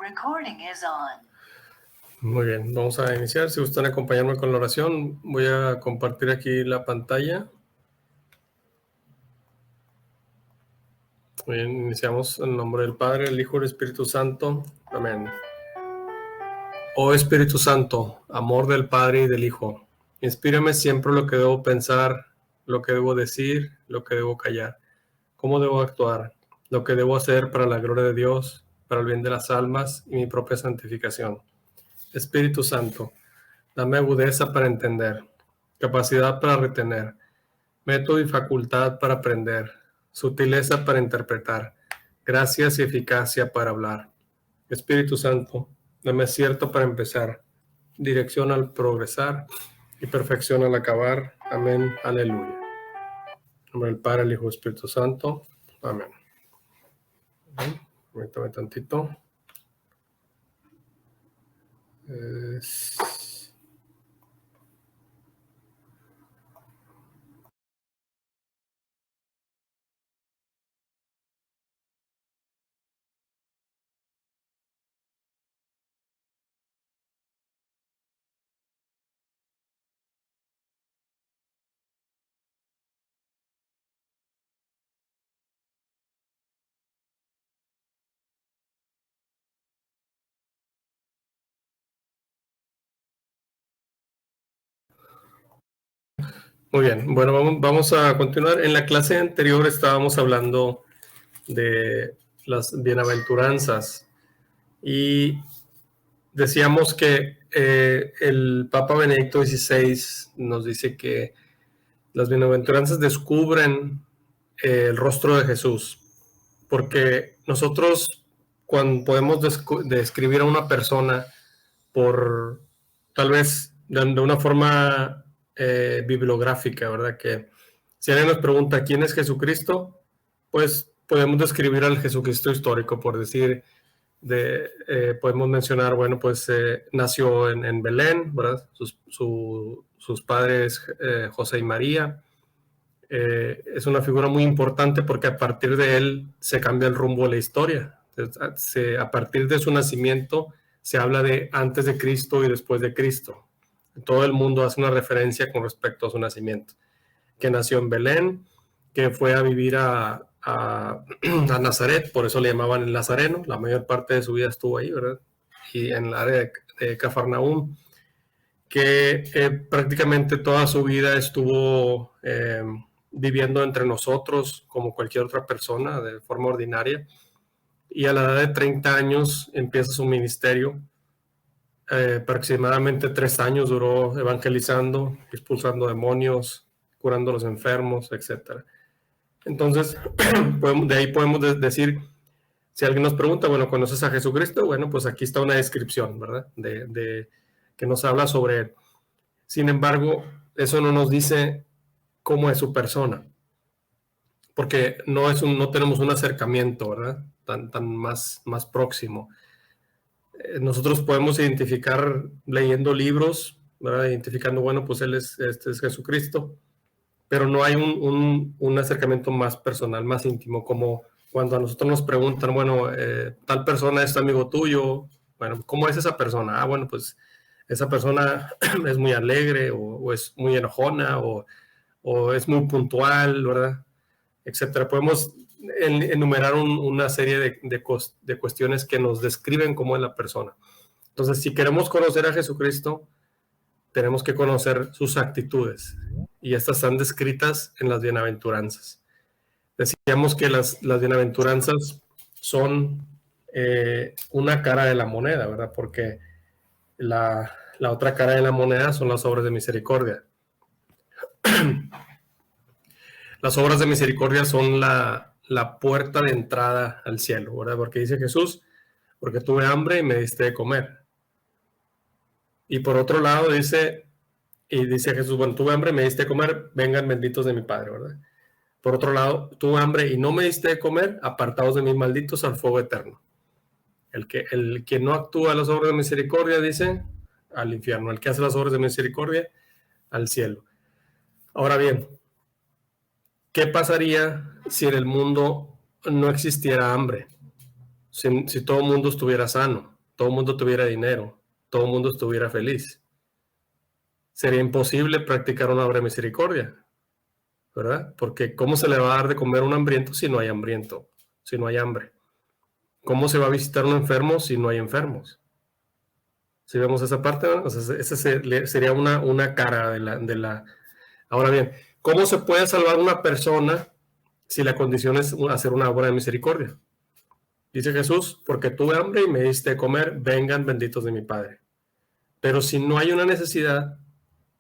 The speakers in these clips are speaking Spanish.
Recording is on. Muy bien, vamos a iniciar. Si gustan acompañarme con la oración, voy a compartir aquí la pantalla. Muy bien, iniciamos en el nombre del Padre, el Hijo y el Espíritu Santo. Amén. Oh Espíritu Santo, amor del Padre y del Hijo, inspírame siempre lo que debo pensar, lo que debo decir, lo que debo callar, cómo debo actuar, lo que debo hacer para la gloria de Dios, para el bien de las almas y mi propia santificación. Espíritu Santo, dame agudeza para entender, capacidad para retener, método y facultad para aprender, sutileza para interpretar, gracias y eficacia para hablar. Espíritu Santo, dame acierto para empezar, dirección al progresar y perfección al acabar. Amén. Aleluya. En nombre del Padre, el Hijo y el Espíritu Santo. Amén. Permítame tantito. Muy bien, bueno, vamos a continuar. En la clase anterior estábamos hablando de las bienaventuranzas y decíamos que el Papa Benedicto XVI nos dice que las bienaventuranzas descubren el rostro de Jesús, porque nosotros cuando podemos describir a una persona por tal vez de una forma bibliográfica, ¿verdad? Que si alguien nos pregunta quién es Jesucristo, pues podemos describir al Jesucristo histórico, por decir, podemos mencionar, bueno, pues nació en Belén, ¿verdad? Sus padres, José y María. Es una figura muy importante porque a partir de él se cambia el rumbo de la historia. Entonces, a partir de su nacimiento se habla de antes de Cristo y después de Cristo. Todo el mundo hace una referencia con respecto a su nacimiento. Que nació en Belén, que fue a vivir a Nazaret, por eso le llamaban el Nazareno. La mayor parte de su vida estuvo ahí, ¿verdad? Y en el área de Cafarnaúm, que prácticamente toda su vida estuvo viviendo entre nosotros como cualquier otra persona de forma ordinaria, y a la edad de 30 años empieza su ministerio. Aproximadamente 3 años duró evangelizando, expulsando demonios, curando a los enfermos, etc. Entonces, de ahí podemos decir, si alguien nos pregunta, bueno, ¿conoces a Jesucristo? Bueno, pues aquí está una descripción, ¿verdad? Que nos habla sobre él. Sin embargo, eso no nos dice cómo es su persona, porque no tenemos un acercamiento, ¿verdad? Tan más próximo. Nosotros podemos identificar leyendo libros, ¿verdad? Identificando, bueno, pues este es Jesucristo, pero no hay un acercamiento más personal, más íntimo, como cuando a nosotros nos preguntan, bueno, tal persona es amigo tuyo, bueno, ¿cómo es esa persona? Ah, bueno, pues esa persona es muy alegre o es muy enojona o es muy puntual, ¿verdad? Etcétera. Podemos enumerar una serie de cuestiones que nos describen cómo es la persona. Entonces, si queremos conocer a Jesucristo, tenemos que conocer sus actitudes, y estas están descritas en las bienaventuranzas. Decíamos que las bienaventuranzas son una cara de la moneda, ¿verdad? Porque la otra cara de la moneda son las obras de misericordia. Las obras de misericordia son la puerta de entrada al cielo, ¿verdad? Porque dice Jesús, porque tuve hambre y me diste de comer. Y por otro lado dice Jesús, bueno, tuve hambre y me diste de comer, vengan benditos de mi Padre, ¿verdad? Por otro lado, tuve hambre y no me diste de comer, apartados de mí, malditos, al fuego eterno. El que no actúa las obras de misericordia, dice, al infierno. El que hace las obras de misericordia, al cielo. Ahora bien, ¿qué pasaría si en el mundo no existiera hambre? Si todo el mundo estuviera sano. todo el mundo tuviera dinero, todo el mundo estuviera feliz. Sería imposible practicar una obra de misericordia, ¿verdad? Porque ¿cómo se le va a dar de comer a un hambriento si no hay hambriento, si no hay hambre? ¿Cómo se va a visitar a un enfermo si no hay enfermos? Si vemos esa parte, ¿no? O sea, esa sería una cara de la... Ahora bien, ¿cómo se puede salvar una persona si la condición es hacer una obra de misericordia? Dice Jesús, porque tuve hambre y me diste de comer, vengan benditos de mi Padre. Pero si no hay una necesidad,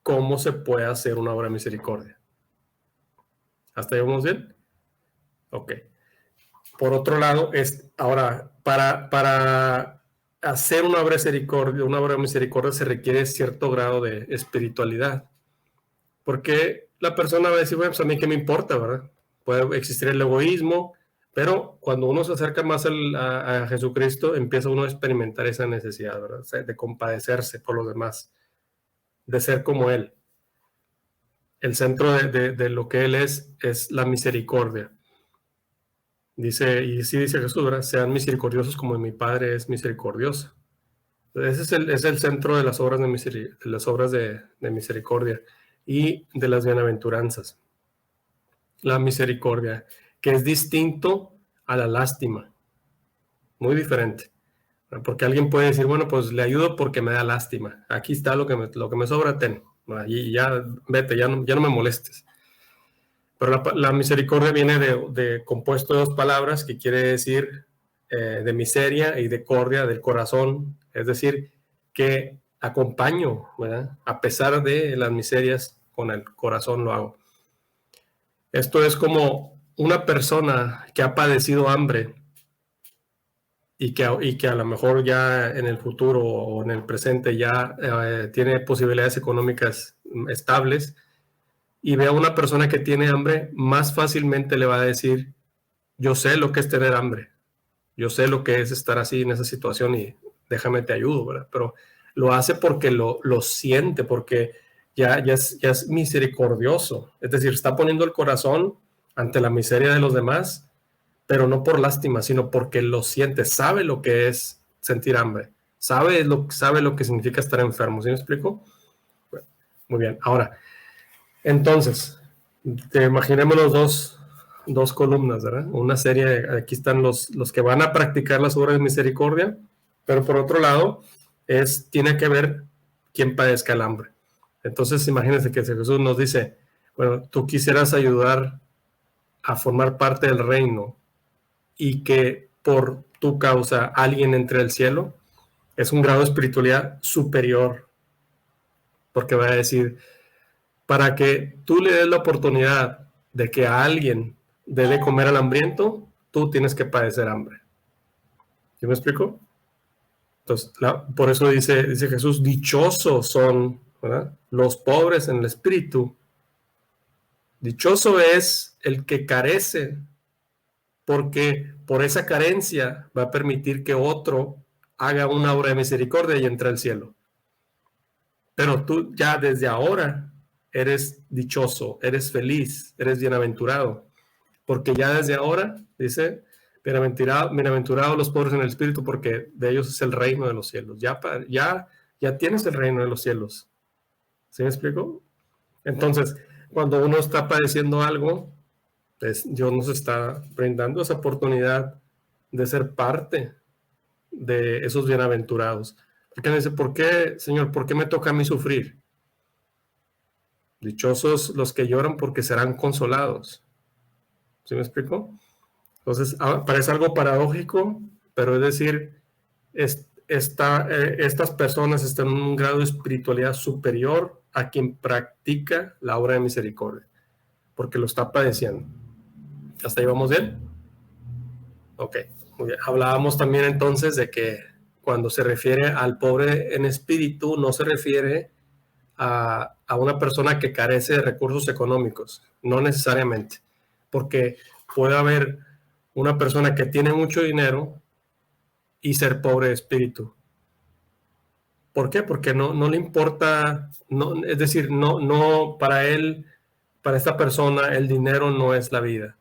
¿cómo se puede hacer una obra de misericordia? ¿Hasta ahí vamos bien? Ok. Por otro lado, ahora, para hacer una obra de misericordia se requiere cierto grado de espiritualidad. Porque la persona va a decir, bueno, pues a mí qué me importa, ¿verdad? Puede existir el egoísmo, pero cuando uno se acerca más a Jesucristo, empieza uno a experimentar esa necesidad, ¿verdad? O sea, de compadecerse por los demás, de ser como Él. El centro de lo que Él es la misericordia. Dice, y sí dice Jesús, ¿verdad? Sean misericordiosos como mi Padre es misericordioso. Ese es el centro de las obras de misericordia y de las bienaventuranzas. La misericordia, que es distinto a la lástima. Muy diferente. Porque alguien puede decir, bueno, pues le ayudo porque me da lástima. Aquí está lo que me sobra, ten. Y ya vete, ya no me molestes. Pero la misericordia viene de compuesto de dos palabras que quiere decir de miseria y de cordia, del corazón. Es decir, que acompaño, ¿verdad? A pesar de las miserias, con el corazón lo hago. Esto es como una persona que ha padecido hambre y que a lo mejor ya en el futuro o en el presente ya tiene posibilidades económicas estables, y ve a una persona que tiene hambre, más fácilmente le va a decir, yo sé lo que es tener hambre, yo sé lo que es estar así en esa situación y déjame te ayudo, ¿verdad? Pero lo hace porque lo siente, porque ya es misericordioso, es decir, está poniendo el corazón ante la miseria de los demás, pero no por lástima, sino porque lo siente, sabe lo que es sentir hambre, sabe lo que significa estar enfermo, ¿sí me explico? Bueno, muy bien, ahora, entonces, imaginemos dos columnas, ¿verdad? Una serie, aquí están los que van a practicar las obras de misericordia, pero por otro lado, tiene que ver quién padezca el hambre. Entonces, imagínense que Jesús nos dice, bueno, tú quisieras ayudar a formar parte del reino y que por tu causa alguien entre al cielo, es un grado de espiritualidad superior, porque va a decir, para que tú le des la oportunidad de que a alguien dé de comer al hambriento, tú tienes que padecer hambre. ¿Sí me explico? Entonces, por eso dice Jesús, dichosos son, ¿verdad?, los pobres en el espíritu. Dichoso es el que carece, porque por esa carencia va a permitir que otro haga una obra de misericordia y entre al cielo. Pero tú ya desde ahora eres dichoso, eres feliz, eres bienaventurado, porque ya desde ahora, dice, bienaventurados los pobres en el espíritu, porque de ellos es el reino de los cielos. Ya tienes el reino de los cielos. ¿Sí me explico? Entonces, cuando uno está padeciendo algo, pues Dios nos está brindando esa oportunidad de ser parte de esos bienaventurados. Porque dice, ¿por qué, Señor, por qué me toca a mí sufrir? Dichosos los que lloran porque serán consolados. ¿Sí me explico? Entonces, parece algo paradójico, pero es decir, estas personas están en un grado de espiritualidad superior a quien practica la obra de misericordia, porque lo está padeciendo. ¿Hasta ahí vamos bien? Ok, muy bien. Hablábamos también entonces de que cuando se refiere al pobre en espíritu, no se refiere a una persona que carece de recursos económicos, no necesariamente, porque puede haber una persona que tiene mucho dinero y ser pobre de espíritu. ¿Por qué? Porque no le importa, es decir, no para él, para esta persona, el dinero no es la vida.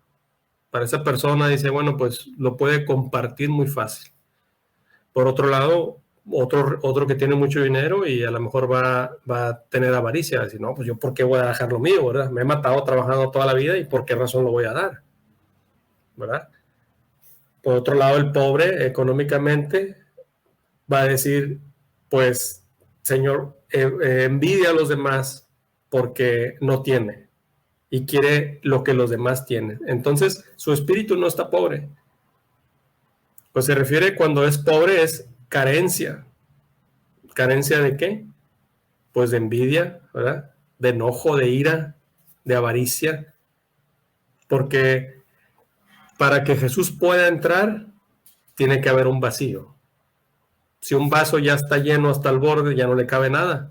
Para esa persona dice, bueno, pues lo puede compartir muy fácil. Por otro lado, otro que tiene mucho dinero y a lo mejor va a tener avaricia, decir, no, pues yo por qué voy a dejar lo mío, ¿verdad? Me he matado trabajando toda la vida y por qué razón lo voy a dar, ¿verdad? Por otro lado, el pobre económicamente va a decir, pues, Señor, envidia a los demás porque no tiene y quiere lo que los demás tienen. Entonces, su espíritu no está pobre. Pues se refiere cuando es pobre, es carencia. ¿Carencia de qué? Pues de envidia, ¿verdad? De enojo, de ira, de avaricia. Porque para que Jesús pueda entrar, tiene que haber un vacío. Si un vaso ya está lleno hasta el borde, ya no le cabe nada.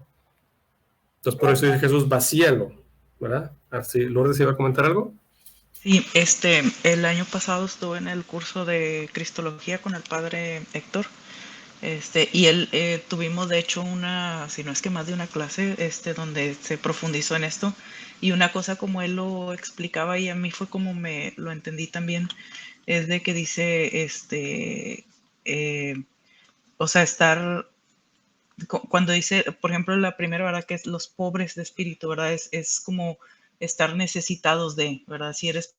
Entonces, por eso dice Jesús, vacíalo, ¿verdad? Así, Lourdes, ¿iba a comentar algo? Sí, el año pasado estuve en el curso de Cristología con el padre Héctor, y él tuvimos de hecho una, si no es que más de una clase, donde se profundizó en esto, y una cosa como él lo explicaba y a mí fue como me lo entendí también, es de que dice, o sea, cuando dice, por ejemplo, la primera, ¿verdad? Que es los pobres de espíritu, ¿verdad? Es como estar necesitados de, ¿verdad? Si eres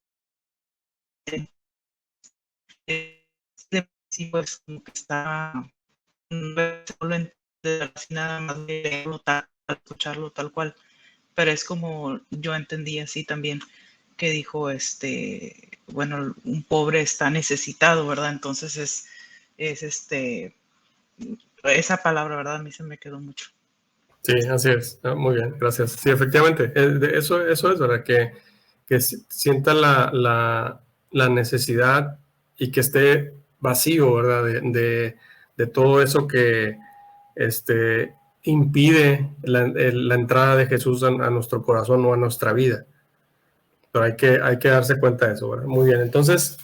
sí, pues como que está, no solo entender así nada más de leerlo tal, escucharlo tal cual, pero es como yo entendí así también que dijo, bueno, un pobre está necesitado, ¿verdad? Entonces es esa palabra, ¿verdad? A mí se me quedó mucho. Sí, así es. Ah, muy bien, gracias. Sí, efectivamente, eso es, ¿verdad? Que sienta la necesidad y que esté vacío, ¿verdad? De todo eso que impide la entrada de Jesús a nuestro corazón o a nuestra vida. Pero hay que darse cuenta de eso, ¿verdad? Muy bien, entonces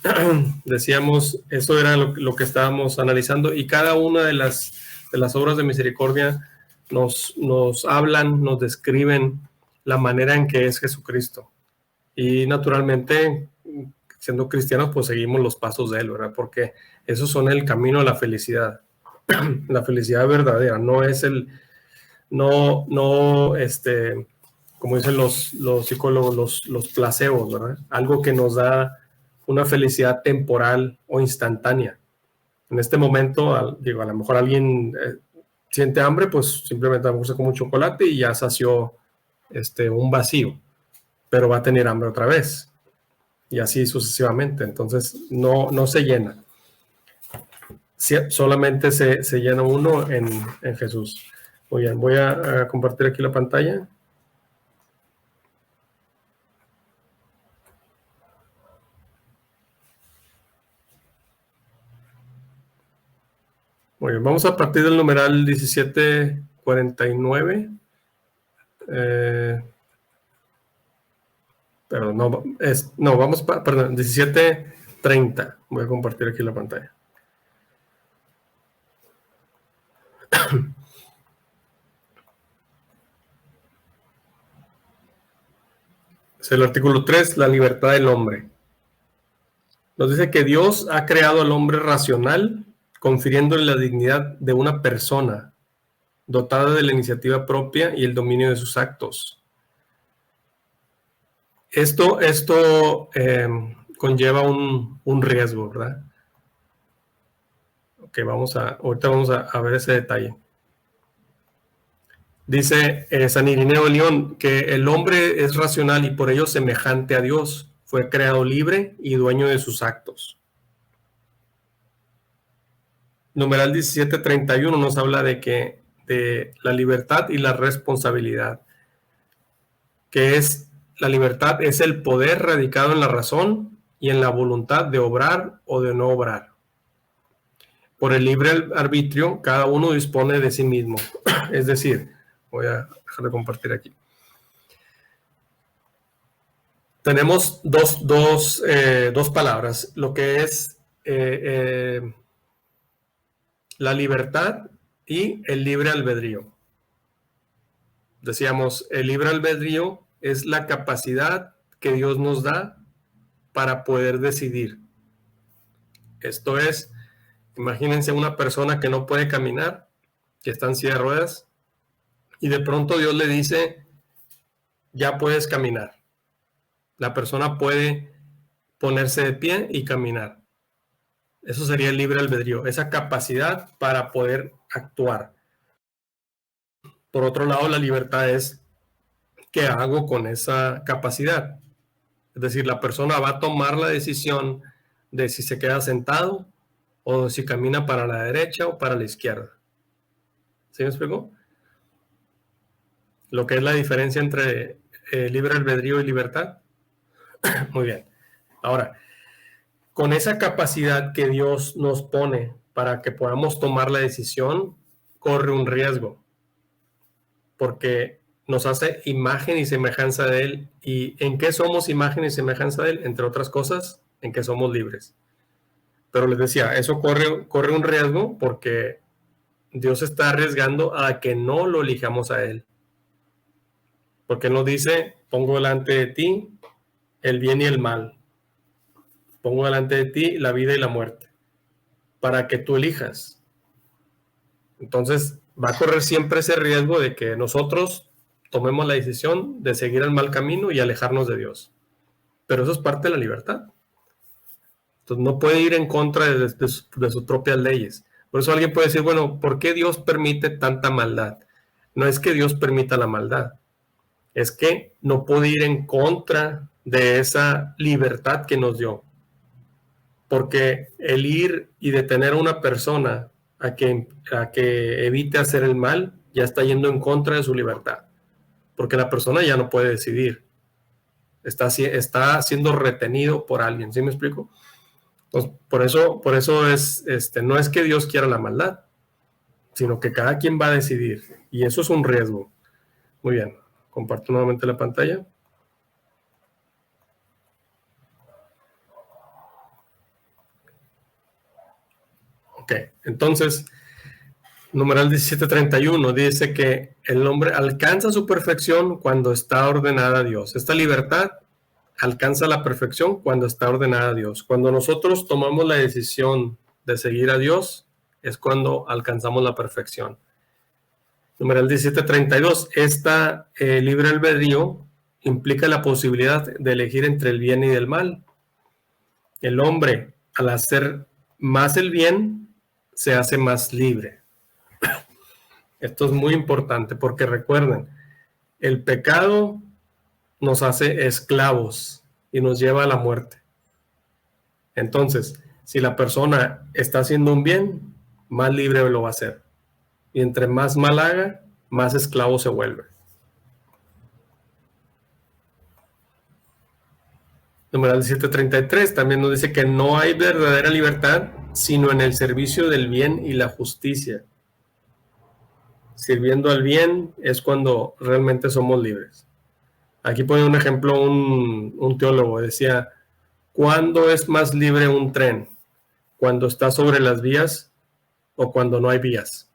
decíamos, eso era lo que estábamos analizando y cada una de las obras de misericordia nos hablan, nos describen la manera en que es Jesucristo. Y naturalmente, siendo cristianos, pues seguimos los pasos de Él, ¿verdad? Porque esos son el camino a la felicidad. La felicidad verdadera, no es como dicen los psicólogos, los placebos, ¿verdad? Algo que nos da una felicidad temporal o instantánea. En este momento, digo, a lo mejor alguien siente hambre, pues simplemente a lo mejor se come un chocolate y ya sació un vacío, pero va a tener hambre otra vez y así sucesivamente. Entonces, no se llena. Solamente se llena uno en Jesús. Muy bien, voy a compartir aquí la pantalla. Muy bien, vamos a partir del numeral 1749. Perdón, perdón, 1730. Voy a compartir aquí la pantalla. Es el artículo 3, la libertad del hombre. Nos dice que Dios ha creado al hombre racional, confiriéndole la dignidad de una persona, dotada de la iniciativa propia y el dominio de sus actos. Esto conlleva un riesgo, ¿verdad? Ok, ahorita vamos a ver ese detalle. Dice San Irineo de León que el hombre es racional y por ello semejante a Dios. Fue creado libre y dueño de sus actos. Numeral 1731 nos habla de la libertad y la responsabilidad, que es la libertad es el poder radicado en la razón y en la voluntad de obrar o de no obrar. Por el libre arbitrio, cada uno dispone de sí mismo. Es decir, voy a dejar de compartir aquí. Tenemos dos palabras, lo que es la libertad y el libre albedrío. Decíamos, el libre albedrío es la capacidad que Dios nos da para poder decidir. Esto es, imagínense una persona que no puede caminar que está en silla de ruedas, y de pronto Dios le dice, ya puedes caminar. La persona puede ponerse de pie y caminar. Eso sería el libre albedrío, esa capacidad para poder actuar. Por otro lado, la libertad es qué hago con esa capacidad. Es decir, la persona va a tomar la decisión de si se queda sentado o si camina para la derecha o para la izquierda. ¿Sí me explico? Lo que es la diferencia entre libre albedrío y libertad. Muy bien. Ahora, con esa capacidad que Dios nos pone para que podamos tomar la decisión, corre un riesgo, porque nos hace imagen y semejanza de Él. ¿Y en qué somos imagen y semejanza de Él? Entre otras cosas, en que somos libres. Pero les decía, eso corre un riesgo porque Dios está arriesgando a que no lo elijamos a Él. Porque Él nos dice, pongo delante de ti el bien y el mal. Pongo delante de ti la vida y la muerte, para que tú elijas. Entonces, va a correr siempre ese riesgo de que nosotros tomemos la decisión de seguir el mal camino y alejarnos de Dios. Pero eso es parte de la libertad. Entonces, no puede ir en contra de sus propias leyes. Por eso alguien puede decir, bueno, ¿por qué Dios permite tanta maldad? No es que Dios permita la maldad, es que no puede ir en contra de esa libertad que nos dio. Porque el ir y detener a una persona a que evite hacer el mal, ya está yendo en contra de su libertad. Porque la persona ya no puede decidir. Está siendo retenido por alguien. ¿Sí me explico? Entonces, por eso es, no es que Dios quiera la maldad, sino que cada quien va a decidir. Y eso es un riesgo. Muy bien. Comparto nuevamente la pantalla. Ok, entonces, numeral 1731 dice que el hombre alcanza su perfección cuando está ordenada a Dios. Esta libertad alcanza la perfección cuando está ordenada a Dios. Cuando nosotros tomamos la decisión de seguir a Dios, es cuando alcanzamos la perfección. Numeral 1732, esta libre albedrío implica la posibilidad de elegir entre el bien y el mal. El hombre, al hacer más el bien, se hace más libre. Esto es muy importante porque recuerden, el pecado nos hace esclavos y nos lleva a la muerte. Entonces, si la persona está haciendo un bien, más libre lo va a hacer. Y entre más mal haga, más esclavo se vuelve. Numeral 1733 también nos dice que no hay verdadera libertad sino en el servicio del bien y la justicia. Sirviendo al bien es cuando realmente somos libres. Aquí pone un ejemplo un teólogo, decía, ¿cuándo es más libre un tren? ¿Cuando está sobre las vías o cuando no hay vías?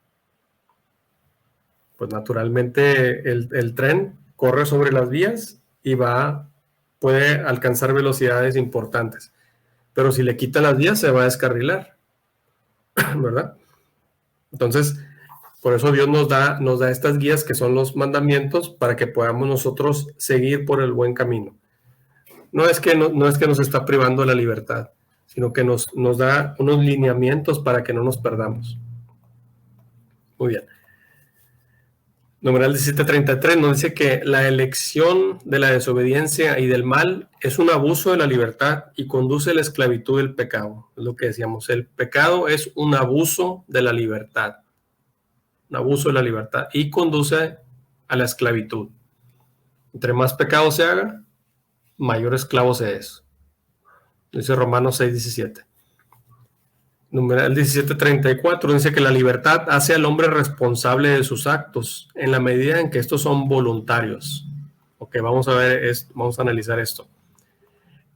Pues naturalmente el tren corre sobre las vías y puede alcanzar velocidades importantes. Pero si le quita las vías se va a descarrilar, ¿verdad? Entonces, por eso Dios nos da estas guías que son los mandamientos para que podamos nosotros seguir por el buen camino. No es que nos está privando de la libertad, sino que nos da unos lineamientos para que no nos perdamos. Muy bien. Numeral 1733 nos dice que la elección de la desobediencia y del mal es un abuso de la libertad y conduce a la esclavitud del pecado. Es lo que decíamos, el pecado es un abuso de la libertad. Un abuso de la libertad y conduce a la esclavitud. Entre más pecado se haga, mayor esclavo se es. Dice Romanos 6:17. Numeral 1734 dice que la libertad hace al hombre responsable de sus actos en la medida en que estos son voluntarios. Ok, vamos a analizar esto.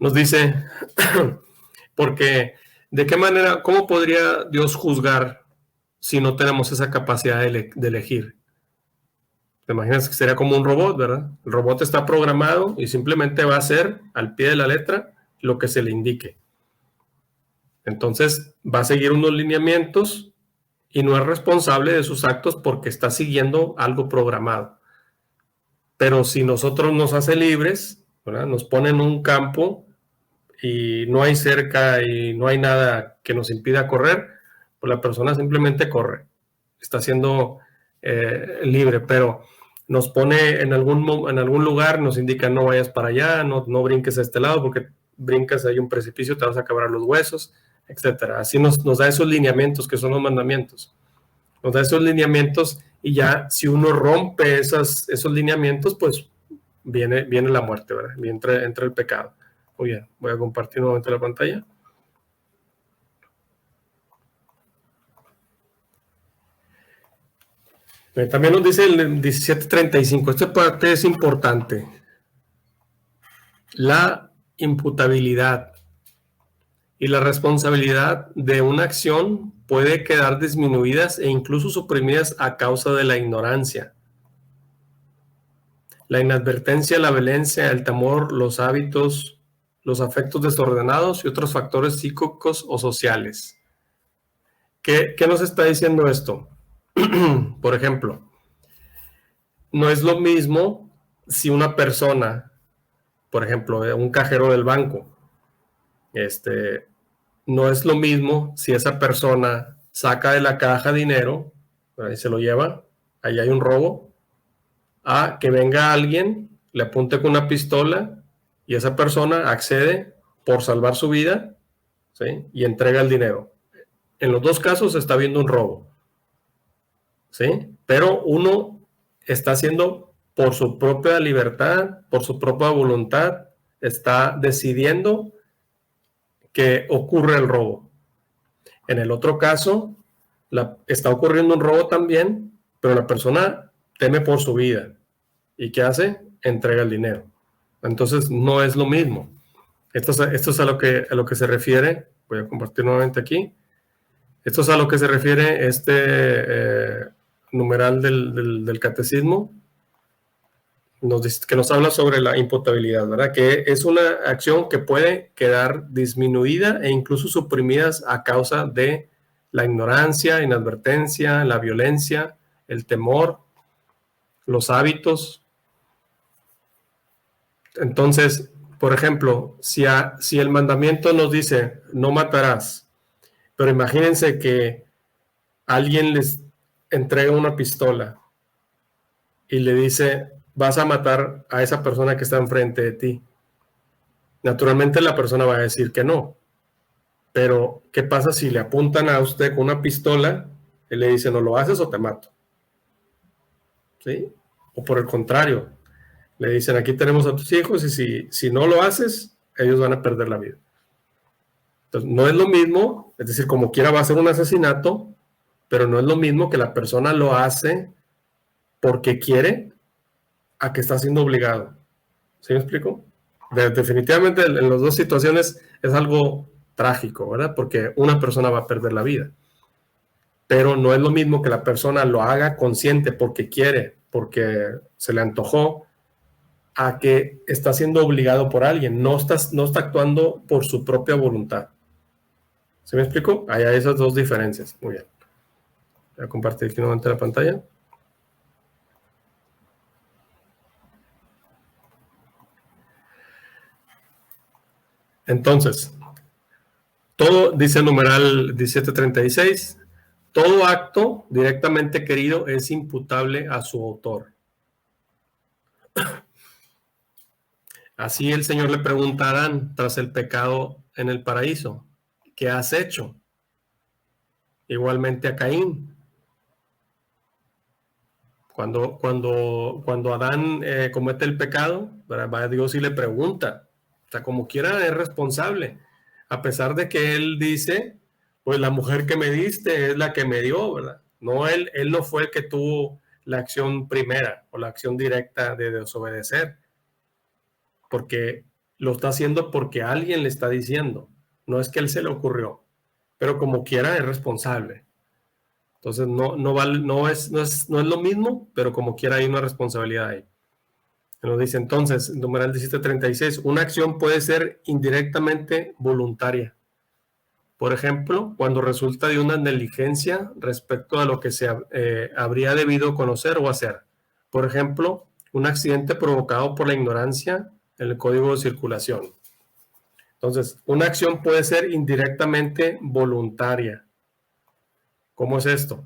Nos dice, porque ¿de qué manera, cómo podría Dios juzgar si no tenemos esa capacidad de elegir? Te imaginas que sería como un robot, ¿verdad? El robot está programado y simplemente va a hacer al pie de la letra lo que se le indique. Entonces va a seguir unos lineamientos y no es responsable de sus actos porque está siguiendo algo programado. Pero si nosotros nos hace libres, ¿verdad? Nos pone en un campo y no hay cerca y no hay nada que nos impida correr, pues la persona simplemente corre. Está siendo libre, pero nos pone en algún lugar, nos indica no vayas para allá, no brinques a este lado porque brincas, hay un precipicio, te vas a quebrar los huesos, etcétera. Así nos da esos lineamientos que son los mandamientos. Nos da esos lineamientos y ya si uno rompe esos lineamientos, pues viene la muerte, ¿verdad? Y entra el pecado. Muy bien, voy a compartir nuevamente la pantalla. También nos dice el 1735, esta parte es importante. La imputabilidad y la responsabilidad de una acción puede quedar disminuidas e incluso suprimidas a causa de la ignorancia. La inadvertencia, la violencia, el temor, los hábitos, los afectos desordenados y otros factores psíquicos o sociales. ¿Qué nos está diciendo esto? Por ejemplo, no es lo mismo si una persona, por ejemplo, un cajero del banco, no es lo mismo si esa persona saca de la caja dinero y se lo lleva, ahí hay un robo, a que venga alguien, le apunte con una pistola y esa persona accede por salvar su vida, ¿sí? Y entrega el dinero. En los dos casos está habiendo un robo, ¿sí? Pero uno está haciendo por su propia libertad, por su propia voluntad, está decidiendo que ocurre el robo. En el otro caso, está ocurriendo un robo también, pero la persona teme por su vida. ¿Y qué hace? Entrega el dinero. Entonces, no es lo mismo. Esto es a lo que se refiere. Voy a compartir nuevamente aquí. Esto es a lo que se refiere numeral del catecismo. Que nos habla sobre la imputabilidad, ¿verdad? Que es una acción que puede quedar disminuida e incluso suprimidas a causa de la ignorancia, inadvertencia, la violencia, el temor, los hábitos. Entonces, por ejemplo, si el mandamiento nos dice no matarás, pero imagínense que alguien les entrega una pistola y le dice vas a matar a esa persona que está enfrente de ti. Naturalmente la persona va a decir que no. Pero, ¿qué pasa si le apuntan a usted con una pistola y le dicen, o lo haces o te mato? ¿Sí? O por el contrario, le dicen, aquí tenemos a tus hijos y si no lo haces, ellos van a perder la vida. Entonces, no es lo mismo, es decir, como quiera va a ser un asesinato, pero no es lo mismo que la persona lo hace porque quiere a que está siendo obligado. ¿Sí me explico? Definitivamente en las dos situaciones es algo trágico, ¿verdad? Porque una persona va a perder la vida. Pero no es lo mismo que la persona lo haga consciente porque quiere, porque se le antojó, a que está siendo obligado por alguien. No está actuando por su propia voluntad. ¿Se me explico? Hay esas dos diferencias. Muy bien. Voy a compartir aquí nuevamente la pantalla. Entonces, todo, dice el numeral 1736, todo acto directamente querido es imputable a su autor. Así el Señor le preguntarán tras el pecado en el paraíso, ¿qué has hecho? Igualmente a Caín. Cuando Adán comete el pecado, va a Dios y le pregunta. O sea, como quiera es responsable. A pesar de que él dice, pues la mujer que me diste es la que me dio, ¿verdad? No, él no fue el que tuvo la acción primera o la acción directa de desobedecer. Porque lo está haciendo porque alguien le está diciendo. No es que él se le ocurrió. Pero como quiera es responsable. Entonces no es lo mismo, pero como quiera hay una responsabilidad ahí. Nos dice entonces, numeral 1736, una acción puede ser indirectamente voluntaria. Por ejemplo, cuando resulta de una negligencia respecto a lo que se habría debido conocer o hacer. Por ejemplo, un accidente provocado por la ignorancia en el código de circulación. Entonces, una acción puede ser indirectamente voluntaria. ¿Cómo es esto?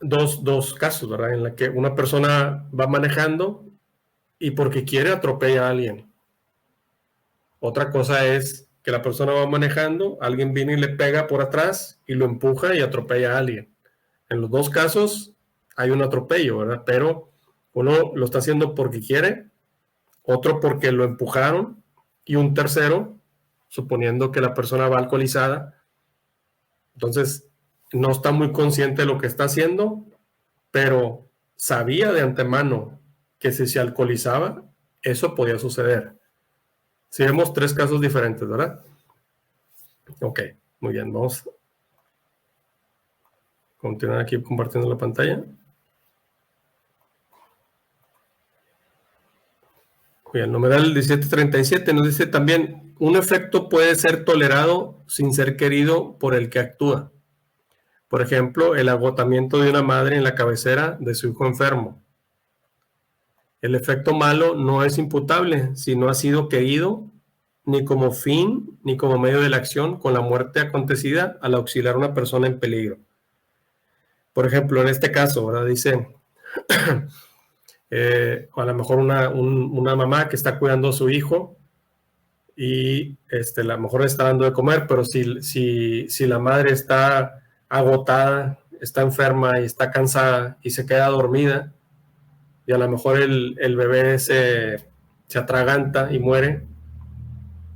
Dos casos, ¿verdad? En la que una persona va manejando y porque quiere atropella a alguien. Otra cosa es que la persona va manejando, alguien viene y le pega por atrás y lo empuja y atropella a alguien. En los dos casos hay un atropello, ¿verdad? Pero uno lo está haciendo porque quiere, otro porque lo empujaron y un tercero, suponiendo que la persona va alcoholizada, entonces no está muy consciente de lo que está haciendo, pero sabía de antemano que si se alcoholizaba, eso podía suceder. Si vemos tres casos diferentes, ¿verdad? Ok, muy bien, vamos a continuar aquí compartiendo la pantalla. Muy bien, numeral 1737 nos dice también, un efecto puede ser tolerado sin ser querido por el que actúa. Por ejemplo, el agotamiento de una madre en la cabecera de su hijo enfermo. El efecto malo no es imputable si no ha sido querido ni como fin ni como medio de la acción con la muerte acontecida al auxiliar a una persona en peligro. Por ejemplo, en este caso, ¿verdad? Dice, o a lo mejor una mamá que está cuidando a su hijo y a lo mejor le está dando de comer, pero si la madre está agotada, está enferma y está cansada y se queda dormida, y a lo mejor el bebé se atraganta y muere,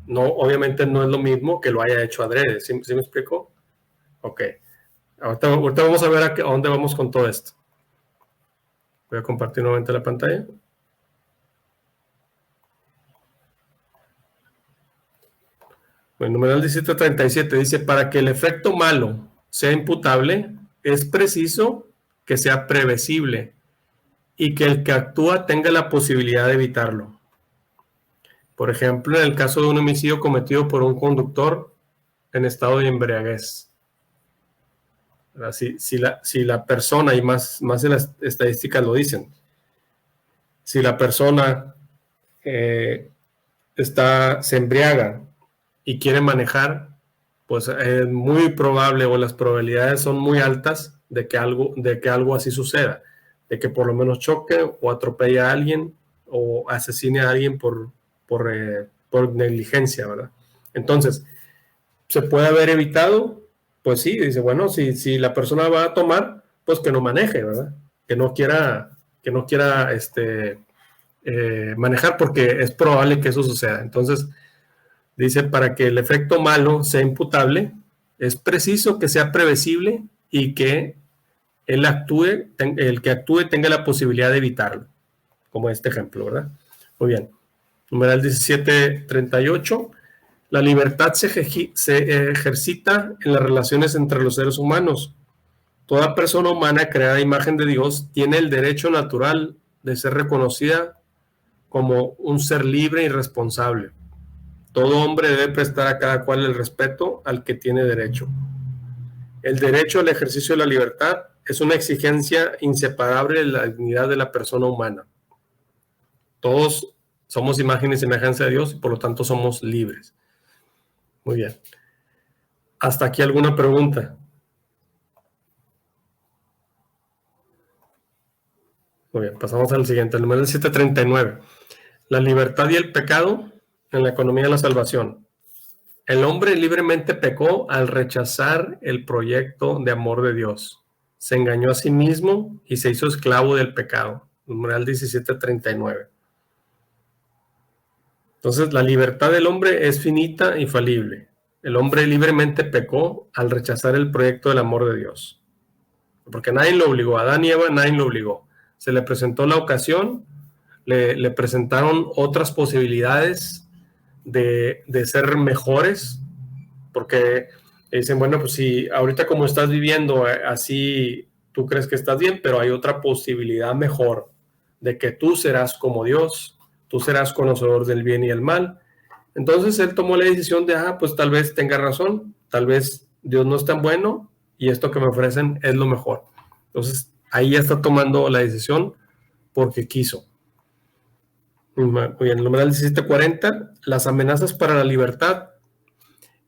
no, obviamente no es lo mismo que lo haya hecho adrede. ¿Sí me explico? Ok. Ahorita vamos a ver a dónde vamos con todo esto. Voy a compartir nuevamente la pantalla. Bueno, numeral 1737 dice, para que el efecto malo sea imputable, es preciso que sea previsible y que el que actúa tenga la posibilidad de evitarlo. Por ejemplo, en el caso de un homicidio cometido por un conductor en estado de embriaguez. Si la persona, y más en las estadísticas lo dicen, si la persona se embriaga y quiere manejar, pues es muy probable o las probabilidades son muy altas de que algo así suceda, de que por lo menos choque o atropelle a alguien o asesine a alguien por negligencia, ¿verdad? Entonces, ¿se puede haber evitado? Pues sí, dice, bueno, si la persona va a tomar, pues que no maneje, ¿verdad? Que no quiera manejar porque es probable que eso suceda. Entonces, dice, para que el efecto malo sea imputable, es preciso que sea previsible y que el que actúe tenga la posibilidad de evitarlo, como este ejemplo, ¿verdad? Muy bien. Numeral 1738. La libertad se ejercita en las relaciones entre los seres humanos. Toda persona humana creada a imagen de Dios tiene el derecho natural de ser reconocida como un ser libre y responsable. Todo hombre debe prestar a cada cual el respeto al que tiene derecho. El derecho al ejercicio de la libertad es una exigencia inseparable de la dignidad de la persona humana. Todos somos imagen y semejanza de Dios y por lo tanto somos libres. Muy bien. ¿Hasta aquí alguna pregunta? Muy bien, pasamos al siguiente, el número 739. La libertad y el pecado en la economía de la salvación. El hombre libremente pecó al rechazar el proyecto de amor de Dios. Se engañó a sí mismo y se hizo esclavo del pecado. Numeral 1739. Entonces, la libertad del hombre es finita y falible. El hombre libremente pecó al rechazar el proyecto del amor de Dios. Porque nadie lo obligó. A Adán y Eva nadie lo obligó. Se le presentó la ocasión, le presentaron otras posibilidades de ser mejores, porque dicen, bueno, pues si ahorita como estás viviendo así, tú crees que estás bien, pero hay otra posibilidad mejor de que tú serás como Dios, tú serás conocedor del bien y el mal, Entonces él tomó la decisión de, pues tal vez tenga razón, tal vez Dios no es tan bueno y esto que me ofrecen es lo mejor. Entonces ahí ya está tomando la decisión porque quiso. Muy bien, el numeral 1740, las amenazas para la libertad.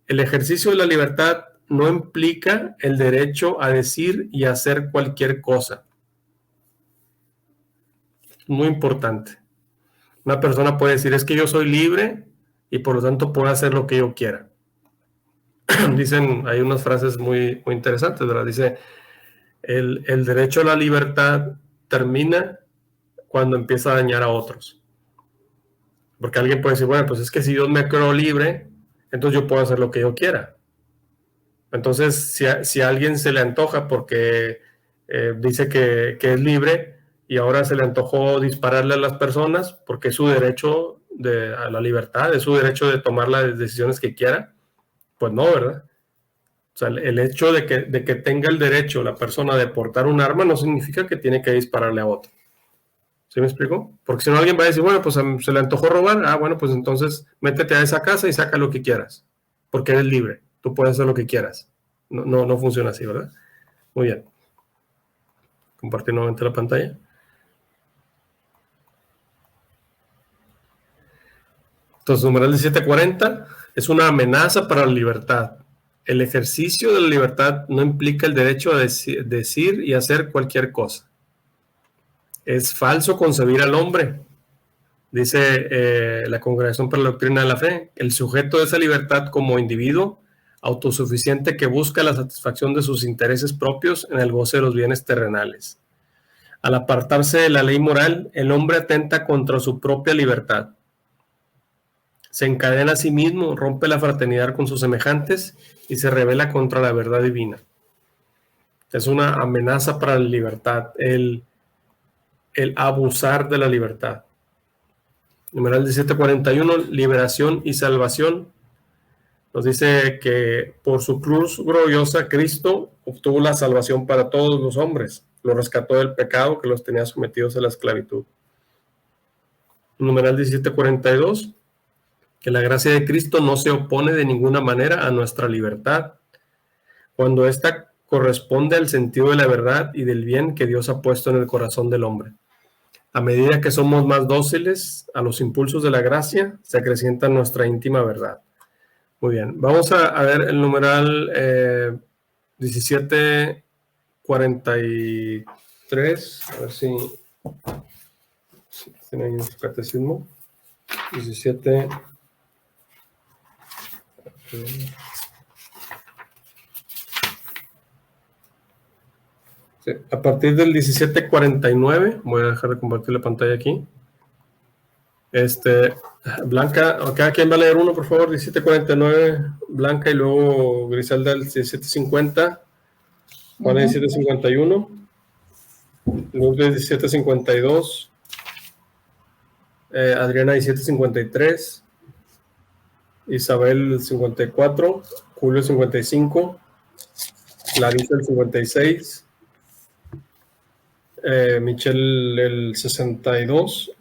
El ejercicio de la libertad no implica el derecho a decir y hacer cualquier cosa. Muy importante. Una persona puede decir, es que yo soy libre y por lo tanto puedo hacer lo que yo quiera. Dicen, hay unas frases muy, muy interesantes, ¿verdad? Dice, el derecho a la libertad termina cuando empieza a dañar a otros. Porque alguien puede decir, bueno, pues es que si Dios me creó libre, entonces yo puedo hacer lo que yo quiera. Entonces, si a alguien se le antoja porque dice que es libre y ahora se le antojó dispararle a las personas porque es su derecho a la libertad, es su derecho de tomar las decisiones que quiera, pues no, ¿verdad? O sea, el hecho de que tenga el derecho la persona de portar un arma no significa que tiene que dispararle a otro. ¿Sí me explico? Porque si no alguien va a decir, bueno, pues se le antojó robar, bueno, pues entonces métete a esa casa y saca lo que quieras, porque eres libre, tú puedes hacer lo que quieras. No funciona así, ¿verdad? Muy bien. Compartir nuevamente la pantalla. Entonces, numeral 1740 es una amenaza para la libertad. El ejercicio de la libertad no implica el derecho a decir y hacer cualquier cosa. Es falso concebir al hombre, dice la Congregación para la Doctrina de la Fe, el sujeto de esa libertad como individuo autosuficiente que busca la satisfacción de sus intereses propios en el goce de los bienes terrenales. Al apartarse de la ley moral, el hombre atenta contra su propia libertad. Se encadena a sí mismo, rompe la fraternidad con sus semejantes y se rebela contra la verdad divina. Es una amenaza para la libertad, el abusar de la libertad. Numeral 1741, liberación y salvación. Nos dice que por su cruz gloriosa Cristo obtuvo la salvación para todos los hombres. Lo rescató del pecado que los tenía sometidos a la esclavitud. Numeral 1742, que la gracia de Cristo no se opone de ninguna manera a nuestra libertad, cuando ésta corresponde al sentido de la verdad y del bien que Dios ha puesto en el corazón del hombre. A medida que somos más dóciles a los impulsos de la gracia, se acrecienta nuestra íntima verdad. Muy bien, vamos a ver el numeral 1743, a ver si tiene ahí un catecismo. 17. Sí, a partir del 1749, voy a dejar de compartir la pantalla aquí. Blanca, cada quien va a leer uno, por favor. 1749, Blanca, y luego Griselda el 1750, Juana 1751, Lourdes 1752, Adriana 1753, Isabel 54, Julio 55, Clarisa el 56, Michelle el 62